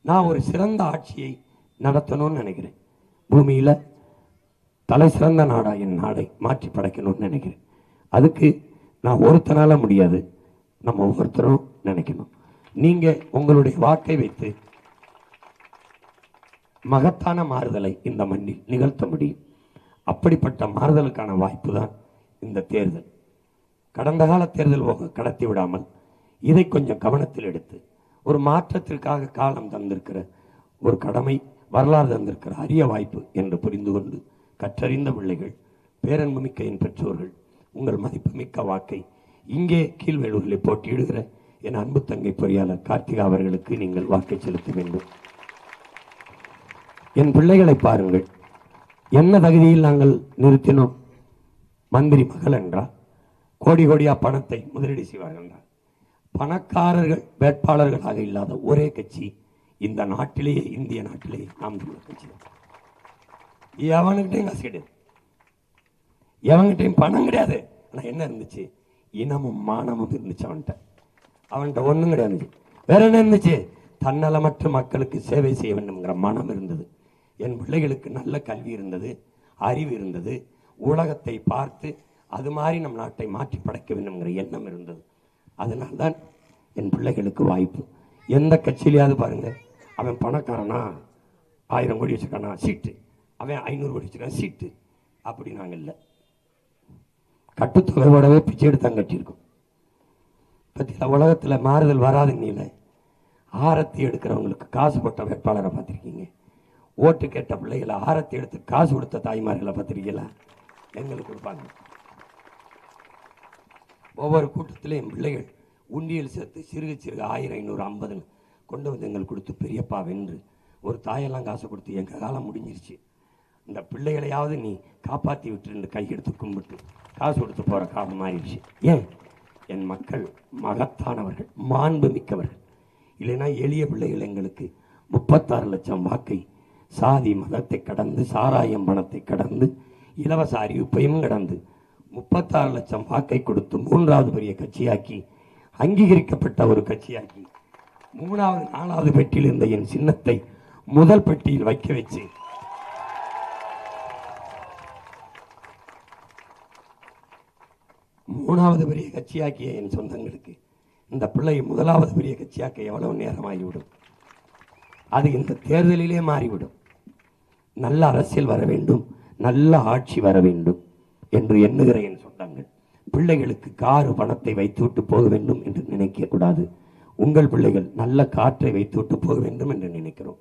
நான் ஒரு சிறந்த ஆட்சியை நடத்தணும்னு நினைக்கிறேன். பூமியில தலை சிறந்த நாடா என் நாடை மாற்றி படைக்கணும்னு நினைக்கிறேன். அதுக்கு நான் ஒருத்தனால முடியாது, நம்ம ஒவ்வொருத்தரும் நினைக்கணும். நீங்க உங்களுடைய வாக்கை வைத்து மகத்தான மாறுதலை இந்த மண்ணில் நிகழ்த்த முடியும். அப்படிப்பட்ட மாறுதலுக்கான வாய்ப்பு தான் இந்த தேர்தல். கடந்த கால தேர்தல் கடத்தி விடாமல் இதை கொஞ்சம் கவனத்தில் எடுத்து ஒரு மாற்றத்திற்காக காலம் தந்திருக்கிற ஒரு கடமை, வரலாறு தந்திருக்கிற அரிய வாய்ப்பு என்று புரிந்து கொண்டு கற்றறிந்த பிள்ளைகள், பேரன்புமிக்க என் பெற்றோர்கள், உங்கள் மதிப்புமிக்க வாக்கை இங்கே கீழ்வேலூரில் போட்டியிடுகிற என் அன்பு தங்கை பொறியாளர் கார்த்திகா அவர்களுக்கு நீங்கள் வாக்கை செலுத்த வேண்டும். என் பிள்ளைகளை பாருங்கள், என்ன தகுதியில் நாங்கள் நிறுத்தினோம்? மந்திரி மகள் என்றால் கோடி கோடியா பணத்தை முதலீடு செய்வார்கள் என்றால் பணக்காரர்கள் வேட்பாளர்களாக இல்லாத ஒரே கட்சி இந்த நாட்டிலேயே, இந்திய நாட்டிலேயே நாம் தமிழர் கட்சி. எவனுக்கிட்டையும் காசு கிடையாது, எவன்கிட்டையும் பணம் கிடையாது. ஆனா என்ன இருந்துச்சு? இனமும் மானமும் இருந்துச்சு. அவன்கிட்ட ஒண்ணும் கிடையாது. வேற என்ன இருந்துச்சு? தன்னலமற்ற மக்களுக்கு சேவை செய்ய வேண்டும்ங்கிற மனம் இருந்தது. என் பிள்ளைகளுக்கு நல்ல கல்வி இருந்தது, அறிவு இருந்தது, உலகத்தை பார்த்து அது மாதிரி நம் நாட்டை மாற்றி படைக்க வேண்டும்ங்கிற எண்ணம் இருந்தது. அதனால்தான் என் பிள்ளைகளுக்கு வாய்ப்பு. எந்த கட்சியிலையாவது பாருங்க, அவன் பணக்காரனா 1000 கோடி வச்சுக்கானா சீட்டு, அவன் 500 கோடி வச்சுக்கான சீட்டு, அப்படி நாங்கள் இல்லை. கட்டுத்தொகையோடவே பிச்சை எடுத்தாங்க கட்டியிருக்கோம். பத்தியில் உலகத்தில் மாறுதல் வராதுன்னு ஆரத்தி எடுக்கிறவங்களுக்கு காசு போட்ட வேட்பாளரை பார்த்துருக்கீங்க? ஓட்டு கேட்ட பிள்ளைகளை ஆரத்தி எடுத்து காசு கொடுத்த தாய்மார்களை பார்த்துருக்கீங்களா? எங்களுக்கு கொடுப்பாங்க. ஒவ்வொரு கூட்டத்திலும் என் பிள்ளைகள் உண்டியல் சேர்த்து சிறுக சிறுக 1000, 500, 50 கொண்டு வந்து எங்களுக்கு கொடுத்து பெரியப்பா வென்று ஒரு தாயெல்லாம் காசு கொடுத்து எங்கள் காலம் முடிஞ்சிருச்சு, இந்த பிள்ளைகளையாவது நீ காப்பாற்றி விட்டு கையெடுத்து கும்பிட்டு காசு கொடுத்து போகிற காலம் மாறிடுச்சு. ஏன்? என் மக்கள் மகத்தானவர்கள், மாண்பு மிக்கவர்கள். இல்லைன்னா எளிய பிள்ளைகள் எங்களுக்கு 36 லட்சம் வாக்கை சாதி மதத்தை கடந்து, சாராயம் பணத்தை கடந்து, இலவச அறிவிப்பையும் கடந்து 36 லட்சம் வாக்கை கொடுத்து 3வது பெரிய கட்சியாக்கி, அங்கீகரிக்கப்பட்ட ஒரு கட்சியாக்கி, 3வது 4வது பெட்டியில் இருந்த என் சின்னத்தை முதல் பெட்டியில் வைக்க வச்சு 3வது பெரிய கட்சியாக்கிய என் சொந்தங்களுக்கு இந்த பிள்ளை 1வது பெரிய கட்சியாக்க எவ்வளவு நேரமாகிவிடும்? அது இந்த தேர்தலிலே மாறிவிடும். நல்ல அரசியல் வர வேண்டும், நல்ல ஆட்சி வர வேண்டும் என்று எண்ணுகிற என் சொந்தங்கள், பிள்ளைகளுக்கு காரு பணத்தை வைத்துவிட்டு போக வேண்டும் என்று நினைக்க கூடாது. உங்கள் பிள்ளைகள் நல்ல காற்றை வைத்துவிட்டு போக வேண்டும் என்று நினைக்கிறோம்.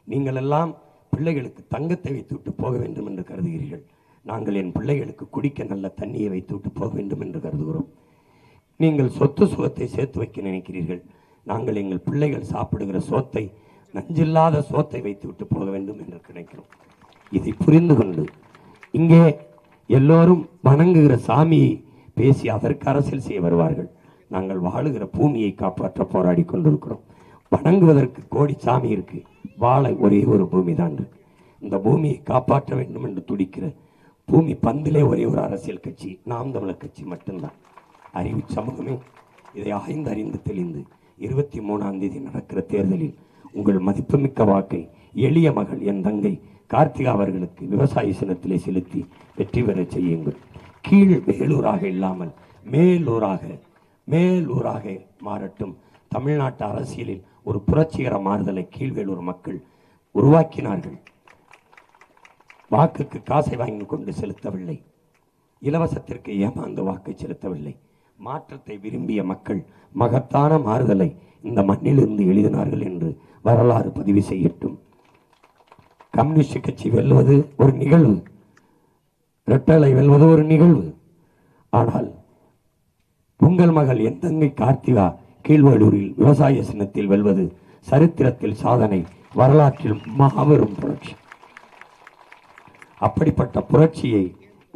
நீங்கள் எல்லாம் பிள்ளைகளுக்கு தங்கத்தை வைத்துவிட்டு போக வேண்டும் என்று கருதுகிறீர்கள். நாங்கள் என் பிள்ளைகளுக்கு குடிக்க நல்ல தண்ணியை வைத்துவிட்டு போக வேண்டும் என்று கருதுகிறோம். நீங்கள் சொத்து சுகத்தை சேர்த்து வைக்க நினைக்கிறீர்கள். நாங்கள் எங்கள் பிள்ளைகள் சாப்பிடுகிற சோத்தை, நஞ்சில்லாத சோத்தை வைத்துவிட்டு போக வேண்டும் என்று நினைக்கிறோம். இதை புரிந்து கொண்டு இங்கே எல்லோரும் வணங்குகிற சாமியை பேசி அதற்கு அரசியல் செய்ய வருவார்கள். நாங்கள் வாழுகிற பூமியை காப்பாற்ற போராடி கொண்டிருக்கிறோம். வணங்குவதற்கு கோடி சாமி இருக்கு, வாழ ஒரே ஒரு பூமி தான் இருக்கு. இந்த பூமியை காப்பாற்ற வேண்டும் என்று துடிக்கிற பூமி பந்திலே ஒரே ஒரு அரசியல் கட்சி, நாம் தமிழர் கட்சி மட்டும்தான். அறிவு சமூகமே இதை ஆய்ந்து அறிந்து தெளிந்து 23ஆம் தேதி நடக்கிற தேர்தலில் உங்கள் மதிப்புமிக்க வாக்கை எளிய மகள் என் தங்கை கார்த்திகா அவர்களுக்கு விவசாய சின்னத்திலே செலுத்தி வெற்றி பெற செய்யுங்கள். கீழ் வேலூராக இல்லாமல் மேலூராக மாறட்டும். தமிழ்நாட்டு அரசியலில் ஒரு புரட்சிகர மாறுதலை கீழ்வேலூர் மக்கள் உருவாக்கினார்கள். வாக்குக்கு காசை வாங்கி கொண்டு செலுத்தவில்லை, இலவசத்திற்கு ஏமாந்து வாக்கை செலுத்தவில்லை. மாற்றத்தை விரும்பிய மக்கள் மகத்தான மாறுதலை இந்த மண்ணிலிருந்து எழுதினார்கள் என்று வரலாறு பதிவு செய்யட்டும். கம்யூனிஸ்ட் கட்சி வெல்வது ஒரு நிகழ்வு, இரட்டலை வெல்வது ஒரு நிகழ்வு. ஆனால் உங்கள் மகள் என் தங்கை கார்த்திகா கீழ்வேளூரில் விவசாய சின்னத்தில் வெல்வது சரித்திரத்தில் சாதனை, வரலாற்றில் மாபெரும் புரட்சி. அப்படிப்பட்ட புரட்சியை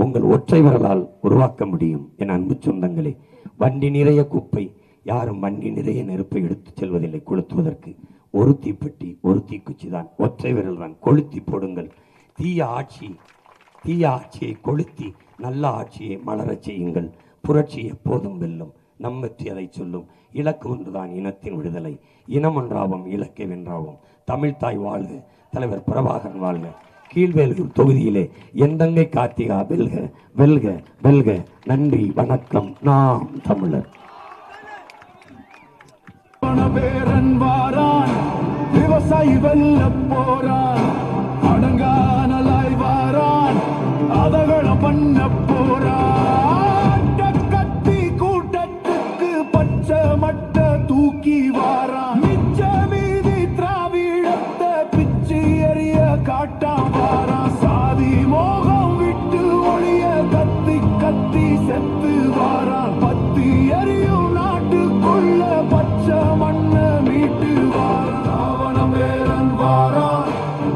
உங்கள் ஒற்றை விரலால் உருவாக்க முடியும். என் அன்பு சொந்தங்களே, வண்டி நிறைய குப்பை, யாரும் வண்டி நிறைய நெருப்பை எடுத்துச் செல்வதில்லை. கொளுத்துவதற்கு ஒரு தீப்பெட்டி, ஒரு தீக்குச்சி தான், ஒற்றை விரல் தான். கொளுத்தி போடுங்கள். தீய ஆட்சியை கொளுத்தி நல்ல ஆட்சியை மலரச் செய்யுங்கள். புரட்சி எப்போதும் வெல்லும். நம் வெற்றி அதை சொல்லும். இலக்கு ஒன்றுதான், இனத்தின் விடுதலை. இனம் ஒன்றாவும் இலக்கை வென்றாவும். தமிழ்தாய் வாழ்க, தலைவர் பிரபாகரன் வாழ்க. கீழ்வேலூர் தொகுதியிலே எந்தங்கை கார்த்திகா வெல்க, வெல்க, வெல்க. நன்றி, வணக்கம். நாம் தமிழர். விவசாயி வெல்ல போறான், அடங்கானலாய் வாரான், அதகள பண்ண